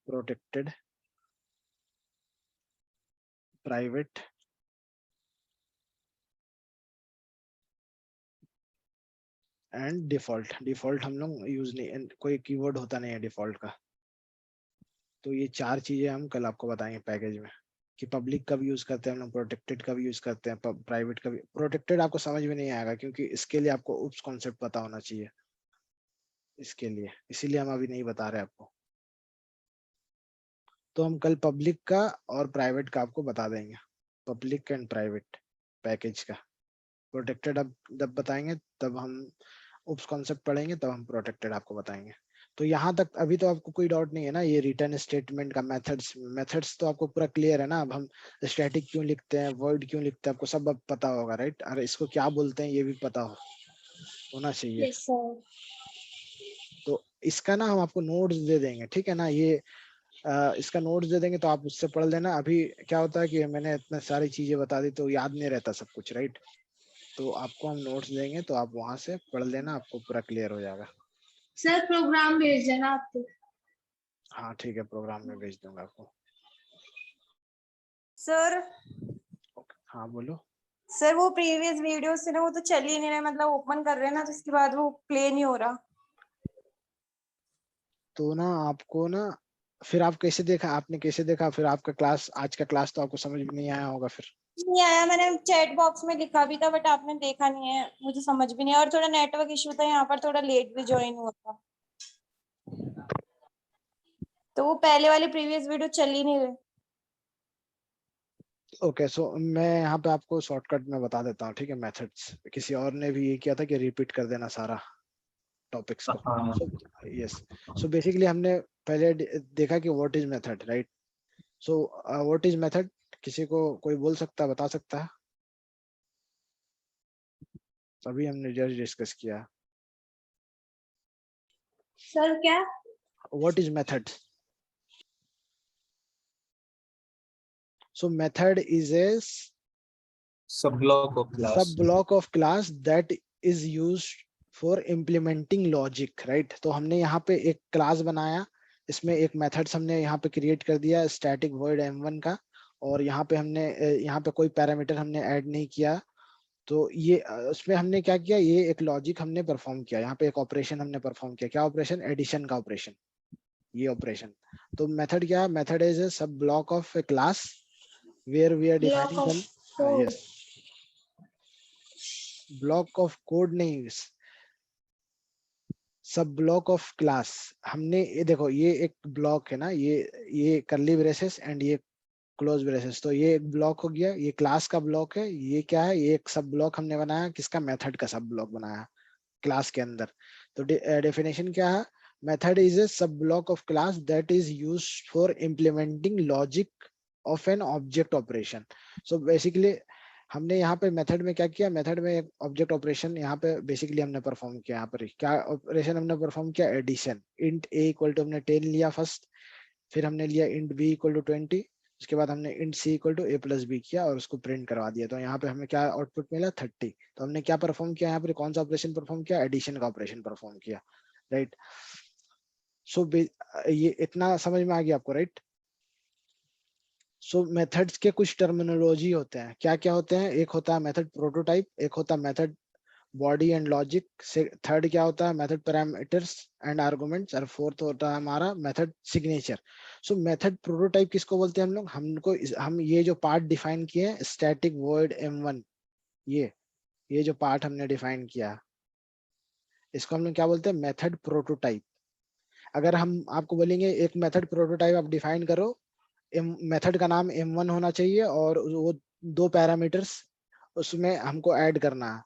protected, private, and default. Default हम लोग यूज नहीं, कोई कीवर्ड होता नहीं है डिफॉल्ट का। तो ये चार चीजें हम कल आपको बताएंगे पैकेज में, कि पब्लिक कब यूज करते हैं हम लोग, प्रोटेक्टेड कब यूज करते हैं, प्राइवेट कब। प्रोटेक्टेड आपको समझ में नहीं आएगा क्योंकि इसके लिए आपको उप्स कॉन्सेप्ट पता होना चाहिए इसके लिए, इसीलिए हम अभी नहीं बता रहे आपको। तो हम कल पब्लिक का और प्राइवेट का आपको बता देंगे, पब्लिक एंड प्राइवेट पैकेज का। प्रोटेक्टेड अब जब बताएंगे तब हम उप्स कॉन्सेप्ट पढ़ेंगे, तब हम प्रोटेक्टेड आपको बताएंगे। तो यहाँ तक अभी तो आपको कोई डाउट नहीं है ना, ये रिटर्न स्टेटमेंट का मेथड्स तो आपको पूरा क्लियर है ना। अब हम स्टैटिक क्यों लिखते हैं, वॉइड क्यों लिखते हैं, आपको सब अब पता होगा, राइट। और इसको क्या बोलते हैं ये भी पता होना चाहिए। Yes sir. तो इसका ना हम आपको नोट्स दे देंगे, ठीक है ना। ये इसका नोट्स दे देंगे तो आप उससे पढ़ लेना। अभी क्या होता है कि मैंने इतने सारी चीजें बता दी तो याद नहीं रहता सब कुछ, राइट। तो आपको हम नोट्स देंगे तो आप वहां से पढ़ लेना, आपको पूरा क्लियर हो जाएगा। सर प्रोग्राम भेज देना आपको। हाँ ठीक है, प्रोग्राम में भेज दूंगा आपको। सर हाँ बोलो। सर वो प्रीवियस वीडियो से ना वो तो चल ही नहीं रहा, मतलब ओपन कर रहे हैं ना तो उसके बाद वो प्ले नहीं हो रहा। तो ना आपको ना, फिर आप कैसे देखा, आपने कैसे देखा फिर आपका क्लास, आज का क्लास तो आपको समझ में नहीं आया होगा फिर। नहीं आया, मैंने चैट बॉक्स में लिखा भी था बट आपने देखा नहीं है, मुझे समझ भी नहीं आया और थोड़ा नेटवर्क इशू था यहाँ पर, थोड़ा लेट भी ज्वाइन हुआ था तो वो पहले वाली प्रीवियस वीडियो चल ही नहीं रही। ओके, सो मैं यहाँ पे आपको शॉर्टकट में बता देता हूँ, ठीक है। मेथड्स किसी और ने भी ये किया था कि रिपीट कर देना सारा टॉपिक्स को। हाँ सो यस, सो बेसिकली हमने पहले देखा कि what is method, right. So what is method, किसी को कोई बोल सकता है, बता सकता है। अभी हमने जस्ट डिस्कस किया सर क्या? What is method. So method is a सब ब्लॉक ऑफ क्लास। सब block of class that is used for implementing logic, right. तो हमने यहाँ पे एक क्लास बनाया, इसमें एक मेथड्स हमने यहाँ पे क्रिएट कर दिया स्टैटिक वॉइड m1 का, और यहाँ पे हमने यहाँ पे कोई पैरामीटर हमने ऐड नहीं किया। तो ये उसमें हमने क्या किया, ये एक लॉजिक हमने परफॉर्म किया, यहाँ पे एक ऑपरेशन हमने परफॉर्म किया। क्या ऑपरेशन? एडिशन का ऑपरेशन, ये ऑपरेशन। तो मेथड क्या है? Method is a sub block of a class where we are defining some, yes, block of code नहीं, सब ब्लॉक ऑफ क्लास। हमने ये देखो, ये एक ब्लॉक है ना, ये कर्ली ब्रेसेस एंड ये क्लोज ब्रेसेस, तो ये एक ब्लॉक हो गया, ये क्लास का ब्लॉक है। ये क्या है? ये एक सब ब्लॉक हमने बनाया, किसका? मेथड का सब ब्लॉक बनाया क्लास के अंदर। तो डेफिनेशन क्या है? मेथड इज ए सब block of class that is used for implementing logic of an object operation. So basically हमने यहाँ पे मेथड में क्या किया, मेथड में एक ऑब्जेक्ट ऑपरेशन यहाँ पे बेसिकली हमने परफॉर्म किया। यहाँ पर क्या ऑपरेशन हमने परफॉर्म किया? Addition. Int a equal to हमने 10 लिया फर्स्ट, फिर हमने लिया इंट बी इक्वल टू 20, उसके बाद हमने int c equal to a plus b किया और उसको प्रिंट करवा दिया। तो यहाँ पे हमें क्या आउटपुट मिला? 30। तो हमने क्या परफॉर्म किया यहाँ पे? कौन सा ऑपरेशन परफॉर्म किया? एडिशन का ऑपरेशन परफॉर्म किया, राइट। सो ये इतना समझ में आ गया आपको, राइट। सो मेथड्स के कुछ टर्मिनोलॉजी होते हैं, क्या क्या होते हैं? एक होता है मेथड प्रोटोटाइप, एक होता है method body and logic, third क्या होता है? मेथड पैरामीटर्स एंड आर्गुमेंट्स, और फोर्थ होता है हमारा मेथड सिग्नेचर। सो मेथड प्रोटोटाइप किसको बोलते हैं हम लोग? हम ये जो पार्ट डिफाइन किए हैं, स्टैटिक वॉइड m1, ये जो पार्ट हमने डिफाइन किया, इसको हम लोग क्या बोलते हैं? Method prototype. अगर हम आपको बोलेंगे एक मेथड प्रोटोटाइप आप डिफाइन करो, मेथड का नाम m1 होना चाहिए और वो 2 पैरामीटर्स उसमें हमको ऐड करना है,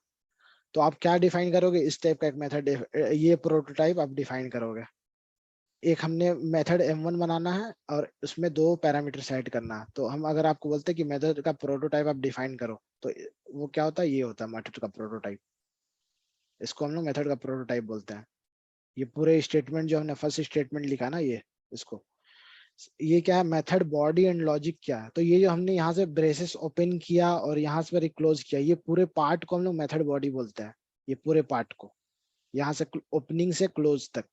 तो आप क्या डिफाइन करोगे? इस टाइप का एक मेथड, ये प्रोटोटाइप आप डिफाइन करोगे। एक हमने मेथड m1 बनाना है और उसमें 2 पैरामीटर्स ऐड करना है, तो हम अगर आपको बोलते हैं कि मेथड का प्रोटोटाइप आप डिफाइन करो, तो वो क्या होता है? ये होता है मेथड का प्रोटोटाइप। इसको हम लोग मेथड का प्रोटोटाइप बोलते हैं। ये पूरे स्टेटमेंट जो हमने फर्स्ट स्टेटमेंट लिखा ना, ये इसको, ये क्या है? मेथड बॉडी एंड लॉजिक क्या है? तो ये जो हमने यहाँ से ब्रेसेस ओपन किया और यहाँ से क्लोज किया, ये पूरे पार्ट को हम लोग मेथड बॉडी बोलते हैं। ये पूरे पार्ट को, यहाँ से ओपनिंग से क्लोज तक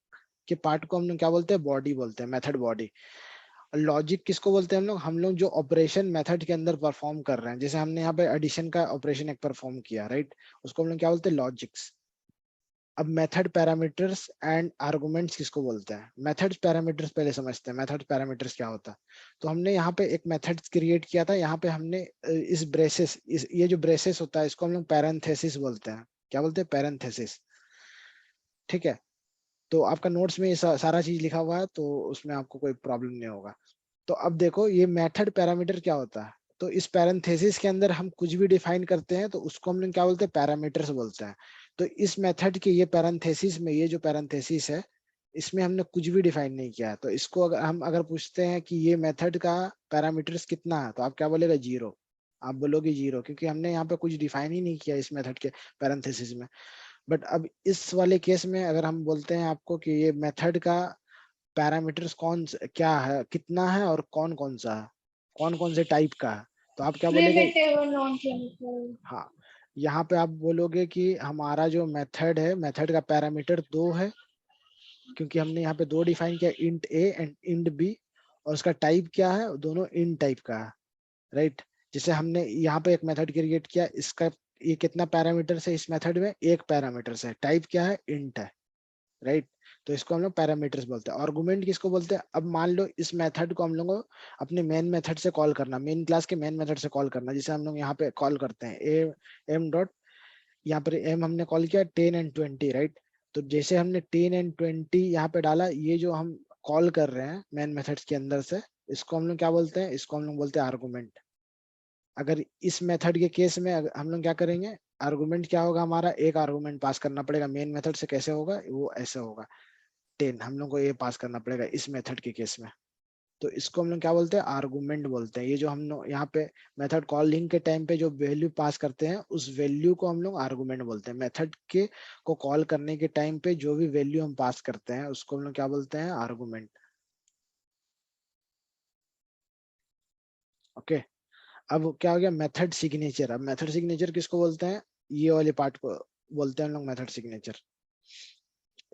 के पार्ट को हम लोग क्या बोलते हैं? बॉडी बोलते हैं, मेथड बॉडी। लॉजिक किसको बोलते हैं हम लोग? जो ऑपरेशन मेथड के अंदर परफॉर्म कर रहे हैं, जैसे हमने यहाँ पे एडिशन का ऑपरेशन एक परफॉर्म किया, राइट, उसको हम लोग क्या बोलते हैं? लॉजिक्स। अब मेथड पैरामीटर्स एंड आर्गुमेंट्स किसको बोलते हैं? मेथड्स पैरामीटर्स पहले समझते हैं, मेथड पैरामीटर्स क्या होता है। तो हमने यहाँ पे एक मेथड्स क्रिएट किया था, यहाँ पे हमने इस ब्रेसेस, ये जो ब्रेसेस होता है इसको हम लोग पैरेंथेसिस बोलते हैं। क्या बोलते हैं? पैरेंथेसिस, ठीक है। तो आपका नोट्स में ये सारा चीज लिखा हुआ है, तो उसमें आपको कोई प्रॉब्लम नहीं होगा। तो अब देखो, ये मेथड पैरामीटर क्या होता है? तो इस पैरेंथेसिस के अंदर हम कुछ भी डिफाइन करते हैं तो उसको हम लोग क्या बोलते हैं? पैरामीटर्स बोलते हैं। तो इस मेथड के ये पैरेंथेसिस में, ये जो पैरेंथेसिस है, इसमें हमने कुछ भी डिफाइन नहीं किया। तो इसको अगर पूछते हैं कि ये मेथड का पैरामीटर्स कितना है, तो आप क्या बोलेगा? 0। आप बोलोगे 0, क्योंकि हमने यहाँ पे कुछ डिफाइन ही नहीं किया इस मेथड के पैरेंथेसिस में। बट अब इस वाले केस में अगर हम बोलते हैं आपको कि ये मेथड का पैरामीटर्स क्या है, कितना है, और कौन कौन सा है, कौन कौन से टाइप का है, तो आप क्या बोलेंगे? प्रिमिटिव और नॉन प्रिमिटिव। हाँ, यहाँ पे आप बोलोगे कि हमारा जो मेथड है, मेथड का पैरामीटर 2 है, क्योंकि हमने यहाँ पे 2 डिफाइन किया, int a and int b, और उसका टाइप क्या है? दोनों इन टाइप का है, राइट। जैसे हमने यहाँ पे एक मेथड क्रिएट किया, इसका ये कितना पैरामीटर है इस मेथड में, एक पैरामीटर है, टाइप क्या है, इंट है, राइट। तो इसको हम लोग पैरामीटर्स बोलते हैं। आर्गुमेंट किसको बोलते हैं, अब मान लो इस मेथड को हम लोग को अपने मेन मेथड से कॉल करना, मेन क्लास के मेन मेथड से कॉल करना, जिसे हम लोग यहाँ पे कॉल करते हैं एम डॉट, यहाँ पर एम हमने कॉल किया 10 and 20, राइट। तो जैसे हमने 10 and 20 यहाँ पे डाला, ये जो हम कॉल कर रहे हैं मेन मेथड्स के अंदर से, इसको हम लोग क्या बोलते हैं, इसको हम लोग बोलते हैं आर्गुमेंट। अगर इस मेथड के केस में हम लोग क्या करेंगे, आर्गुमेंट क्या होगा हमारा, एक आर्गुमेंट पास करना पड़ेगा मेन मेथड से, कैसे होगा वो, ऐसे होगा 10 हम लोग को ये पास करना पड़ेगा इस मेथड के केस में। तो इसको हम लोग क्या बोलते हैं, आर्गुमेंट बोलते हैं। ये जो हम लोग यहाँ पे मेथड कॉलिंग के टाइम पे जो वैल्यू पास करते हैं, उस वैल्यू को हम लोग आर्गुमेंट बोलते हैं। मेथड के को कॉल करने के टाइम पे जो भी वैल्यू हम पास करते हैं, उसको हम लोग क्या बोलते हैं, आर्गुमेंट। ओके, अब क्या हो गया मेथड सिग्नेचर। अब मेथड सिग्नेचर किसको बोलते हैं, ये वाले पार्ट को बोलते हैं हम लोग मेथड सिग्नेचर।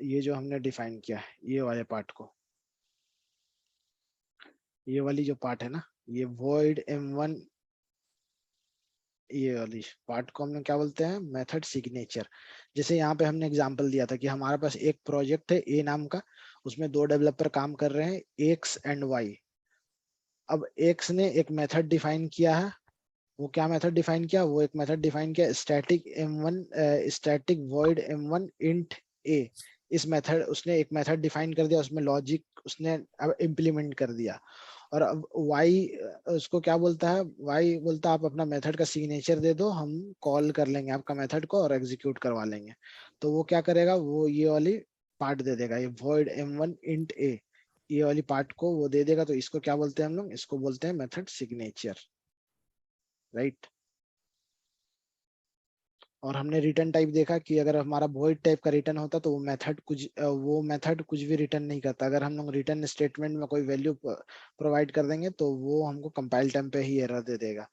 ये जो हमने डिफाइन किया है, ये वाले पार्ट को, ये वाली जो पार्ट है ना, ये void m1, ये वाली पार्ट को हम लोग क्या बोलते हैं, मेथड सिग्नेचर। जैसे यहाँ पे हमने एग्जांपल दिया था कि हमारे पास एक प्रोजेक्ट है ए नाम का, उसमें 2 डेवलपर काम कर रहे हैं, x एंड y। अब x ने एक मेथड डिफाइन किया है, वो क्या मेथड डिफाइन किया, वो एक मेथड डिफाइन किया static m1, static void m1 int a। इस मेथड, उसने एक मेथड डिफाइन कर दिया, उसमें लॉजिक उसने अब इम्प्लीमेंट कर दिया। और अब y उसको क्या बोलता है, y बोलता है आप अपना मेथड का सिग्नेचर दे दो, हम कॉल कर लेंगे आपका मेथड को और एग्जीक्यूट करवा लेंगे। तो वो क्या करेगा, वो ये वाली पार्ट दे देगा, ये void m1 int a, ये वाली पार्ट को वो दे देगा। तो इसको क्या बोलते हैं हम लोग, इसको बोलते हैं मेथड सिग्नेचर, राइट। और हमने रिटर्न टाइप देखा कि अगर हमारा void टाइप का रिटर्न होता तो वो मेथड कुछ भी रिटर्न नहीं करता। अगर हम लोग रिटर्न स्टेटमेंट में कोई वैल्यू प्रोवाइड कर देंगे तो वो हमको कंपाइल टाइम पे ही एरर दे देगा।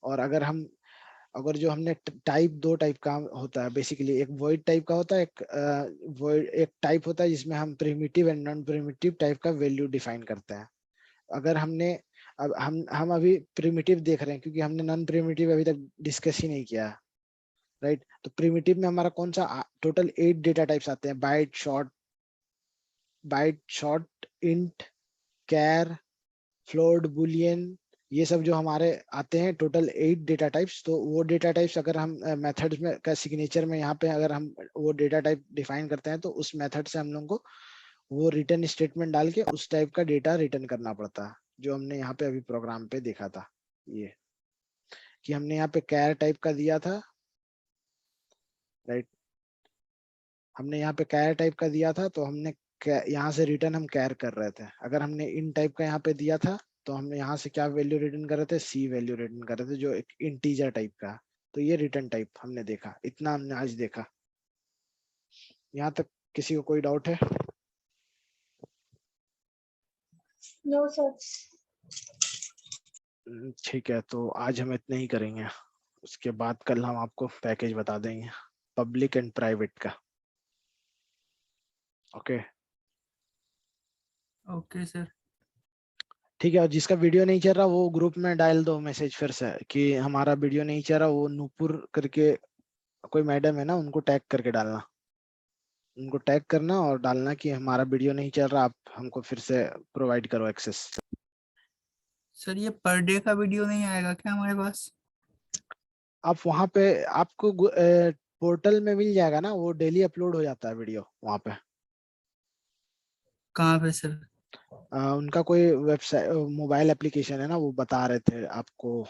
और अगर जो हमने टाइप, 2 टाइप का होता है बेसिकली, एक void टाइप का होता है, एक टाइप होता है जिसमें हम primitive and non primitive type का वैल्यू डिफाइन करते हैं। अगर हमने अब हम अभी प्रिमिटिव देख रहे हैं क्योंकि हमने नॉन प्रिमिटिव अभी तक डिस्कस ही नहीं किया, राइट। तो प्रिमिटिव में हमारा कौन सा, टोटल 8 डेटा टाइप्स आते हैं, बाइट, शॉर्ट, इंट, कैर, फ्लोट, बुलियन, ये सब जो हमारे आते हैं, टोटल 8 डेटा टाइप्स। तो वो डेटा टाइप्स अगर हम मेथड्स में का सिग्नेचर में यहाँ पे अगर हम वो डेटा टाइप डिफाइन करते हैं, तो उस मेथड से हम लोग को वो रिटर्न स्टेटमेंट डाल के उस टाइप का डेटा रिटर्न करना पड़ता है, जो हमने यहाँ पे अभी प्रोग्राम पे देखा था। ये कि हमने यहाँ पे कैर टाइप का दिया था, राइट। हमने यहाँ पे कैर टाइप का दिया था, तो हमने यहाँ से रिटर्न हम कैर कर रहे थे। अगर हमने इन टाइप का यहाँ पे दिया था, तो हमने यहाँ से क्या वैल्यू रिटर्न कर रहे थे, सी वैल्यू रिटर्न कर रहे थे, जो एक इंटीजर टाइप का। तो ये रिटर्न टाइप हमने देखा, इतना हमने आज देखा। यहाँ तक किसी को कोई डाउट है? No sir. ठीक है, तो आज हम इतना ही करेंगे। उसके बाद कल हम आपको पैकेज बता देंगे पब्लिक एंड प्राइवेट का। Okay okay sir. ठीक है। और जिसका वीडियो नहीं चल रहा वो ग्रुप में डाल दो मैसेज फिर से कि हमारा वीडियो नहीं चल रहा। वो नूपुर करके कोई मैडम है ना, उनको टैग करके डालना, उनको टैग करना और डालना कि हमारा वीडियो नहीं चल रहा, आप हमको फिर से प्रोवाइड करो एक्सेस। सर ये पर डे का वीडियो नहीं आएगा क्या हमारे पास? आप वहाँ पे आपको पोर्टल में मिल जाएगा ना, वो डेली अपलोड हो जाता है वीडियो वहाँ पे। कहाँ पे सर? उनका कोई वेबसाइट, मोबाइल एप्लीकेशन है ना, वो बता रहे थे आपको।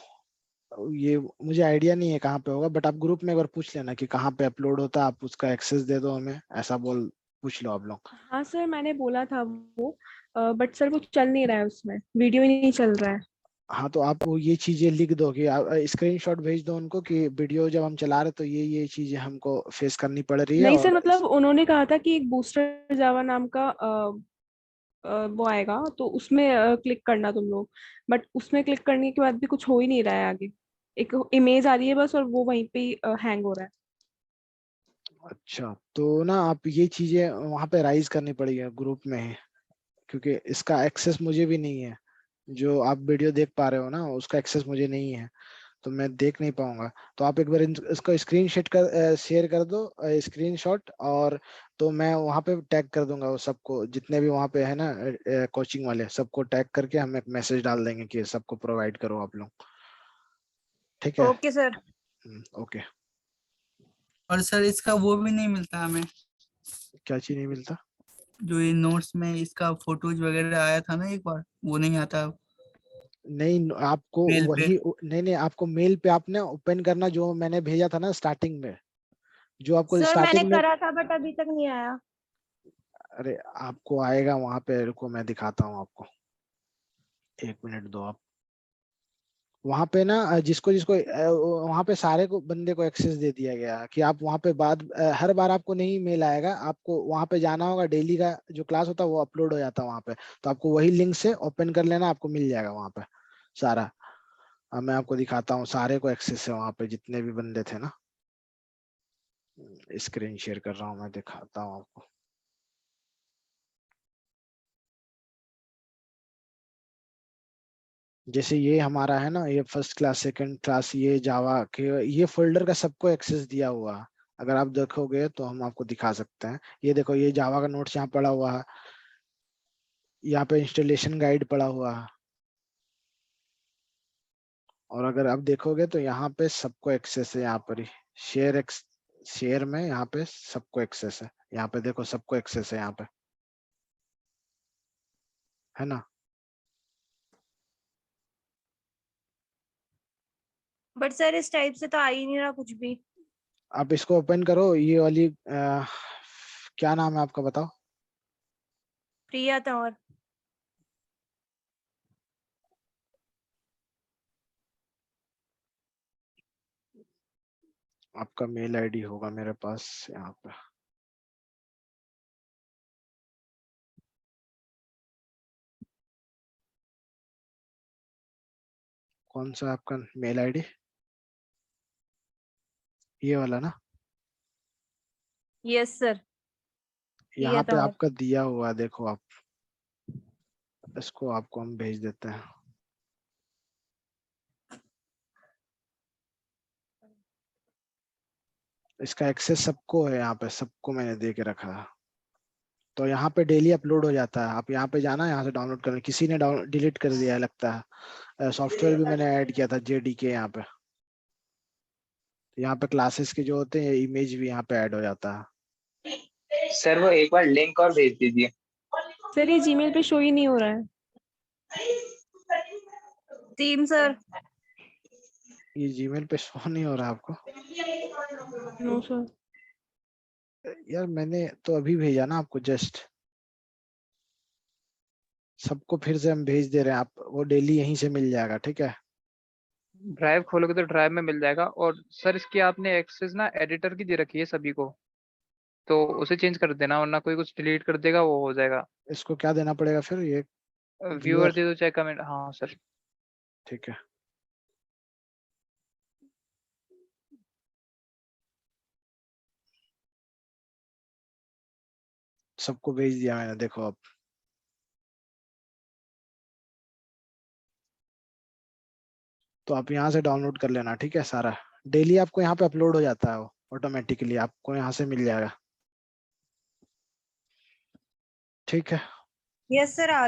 ये मुझे आइडिया नहीं है कहाँ पे होगा, बट आप ग्रुप में एक बार पूछ लेना कि कहाँ पे अपलोड होता है, आप उसका एक्सेस दे दो हमें, ऐसा पूछ लो आप लोग। हाँ सर, मैंने बोला था वो, बट सर वो चल नहीं रहा है, उसमें वीडियो ही नहीं चल रहा है। हाँ, तो आप वो ये चीजें लिख दो कि स्क्रीनशॉट भेज दो उनको कि वीडियो जब हम चला रहे तो ये चीजें हमको फेस करनी पड़ रही है। नहीं और सर, मतलब उन्होंने कहा था कि एक बूस्टर जावा नाम का वो आएगा, तो उसमें क्लिक करना तुम लोग, बट उसमें क्लिक करने के बाद भी कुछ हो ही नहीं रहा है आगे। एक इमेज आ रही है बस, और वो वहीं पे हैंग हो रहा है। अच्छा, तो ना आप ये चीजें वहाँ पे राइज करनी पड़ेगी ग्रुप में ही, क्योंकि इसका एक्सेस मुझे भी नहीं है। जो आप वीडियो देख पा रहे हो ना, उसका एक्सेस मुझे नहीं है। तो मैं देख नहीं पाऊंगा। तो आप एक बार इसको स्क्रीनशॉट कर शेयर कर दो, स्क्रीनशॉट, और तो मैं वहां पे टैग कर दूंगा वो सबको, जितने भी वहां पे है ना कोचिंग वाले, सबको टैग करके हम एक मैसेज डाल देंगे कि सबको प्रोवाइड करो आप लोग। ठीक है? Okay sir. ओके। और सर इसका वो भी नहीं मिलता हमें, क्या चीज नहीं मिलता? जो ये नोट्स में इसका फोटोज वगैरह आया था ना एक बार, वो नहीं आता। नहीं, आपको मेल पे। वही नहीं, आपको मेल पे आपने ओपन करना, जो मैंने भेजा था ना स्टार्टिंग में, जो आपको सर मैंने स्टार्टिंग में। करा था बट अभी तक नहीं आया। अरे आपको आएगा वहां पे, रुको मैं दिखाता हूँ आपको, 1 मिनट दो आप। वहां पे ना जिसको जिसको वहां पे सारे को बंदे को एक्सेस दे दिया गया कि आप वहां पे हर बार आपको नहीं मेल आएगा, आपको वहां पे जाना होगा, डेली का जो क्लास होता है वो अपलोड हो जाता है वहां पे, तो आपको वही लिंक से ओपन कर लेना, आपको मिल जाएगा वहां पे सारा। अब मैं आपको दिखाता हूँ, सारे को एक्सेस है वहां पे, जितने भी बंदे थे ना। स्क्रीन शेयर कर रहा हूँ, मैं दिखाता हूँ आपको। जैसे ये हमारा है ना, ये फर्स्ट क्लास, सेकंड क्लास, ये जावा के, ये फोल्डर का सबको एक्सेस दिया हुआ है। अगर आप देखोगे तो हम आपको दिखा सकते हैं। ये देखो, ये जावा का नोट्स यहाँ पड़ा हुआ है, यहाँ पे इंस्टॉलेशन गाइड पड़ा हुआ है, और अगर आप देखोगे तो यहाँ पे सबको एक्सेस है। यहाँ पर ही शेयर में यहाँ पे सबको एक्सेस है। यहाँ पे देखो, सबको एक्सेस है यहाँ पे, है ना? बट सर इस टाइप से तो आ ही नहीं रहा कुछ भी। आप इसको ओपन करो, ये वाली क्या नाम है आपका, बताओ? प्रिया तंवर। आपका मेल आईडी होगा मेरे पास यहाँ पे। कौन सा आपका मेल आईडी? ये वाला ना? Yes sir. यहाँ पे तंवर। आपका दिया हुआ है, देखो आप, इसको आपको हम भेज देते हैं। इसका एक्सेस सबको है, यहाँ पे सबको मैंने दे के रखा है। तो यहाँ पे डेली अपलोड हो जाता है, आप यहाँ पे जाना, यहाँ से डाउनलोड करना। किसी ने डिलीट कर दिया है लगता है, सॉफ्टवेयर भी मैंने ऐड किया था JDK यहाँ पे। यहाँ पे क्लासेस के जो होते हैं, इमेज भी यहाँ पे ऐड हो जाता है। सर वो एक बार लिंक और भेज दीजिए। सर ये जीमेल पे शो ही नहीं हो रहा है। Team sir. ये जीमेल पे शो नहीं हो रहा आपको? No sir. यार मैंने तो अभी भेजा ना आपको, जस्ट सबको फिर से हम भेज दे रहे हैं, आप वो डेली यहीं से मिल जाएगा, ठीक है? ड्राइव खोलोगे तो ड्राइव में मिल जाएगा। और सर इसकी आपने एक्सेस ना एडिटर की दे रखी है सभी को, तो उसे चेंज कर देना, वरना कोई कुछ डिलीट कर देगा वो हो जाएगा। इसको क्या देना पड़ेगा फिर? ये व्यूअर दे दो चाहे कमेंट। हाँ सर। ठीक है। सबको भेज दिया मैंने, देखो अब। तो आप यहाँ से डाउनलोड कर लेना, ठीक है? सारा डेली आपको यहाँ पे अपलोड हो जाता है, वो ऑटोमेटिकली आपको यहाँ से मिल जाएगा, ठीक है? Yes sir.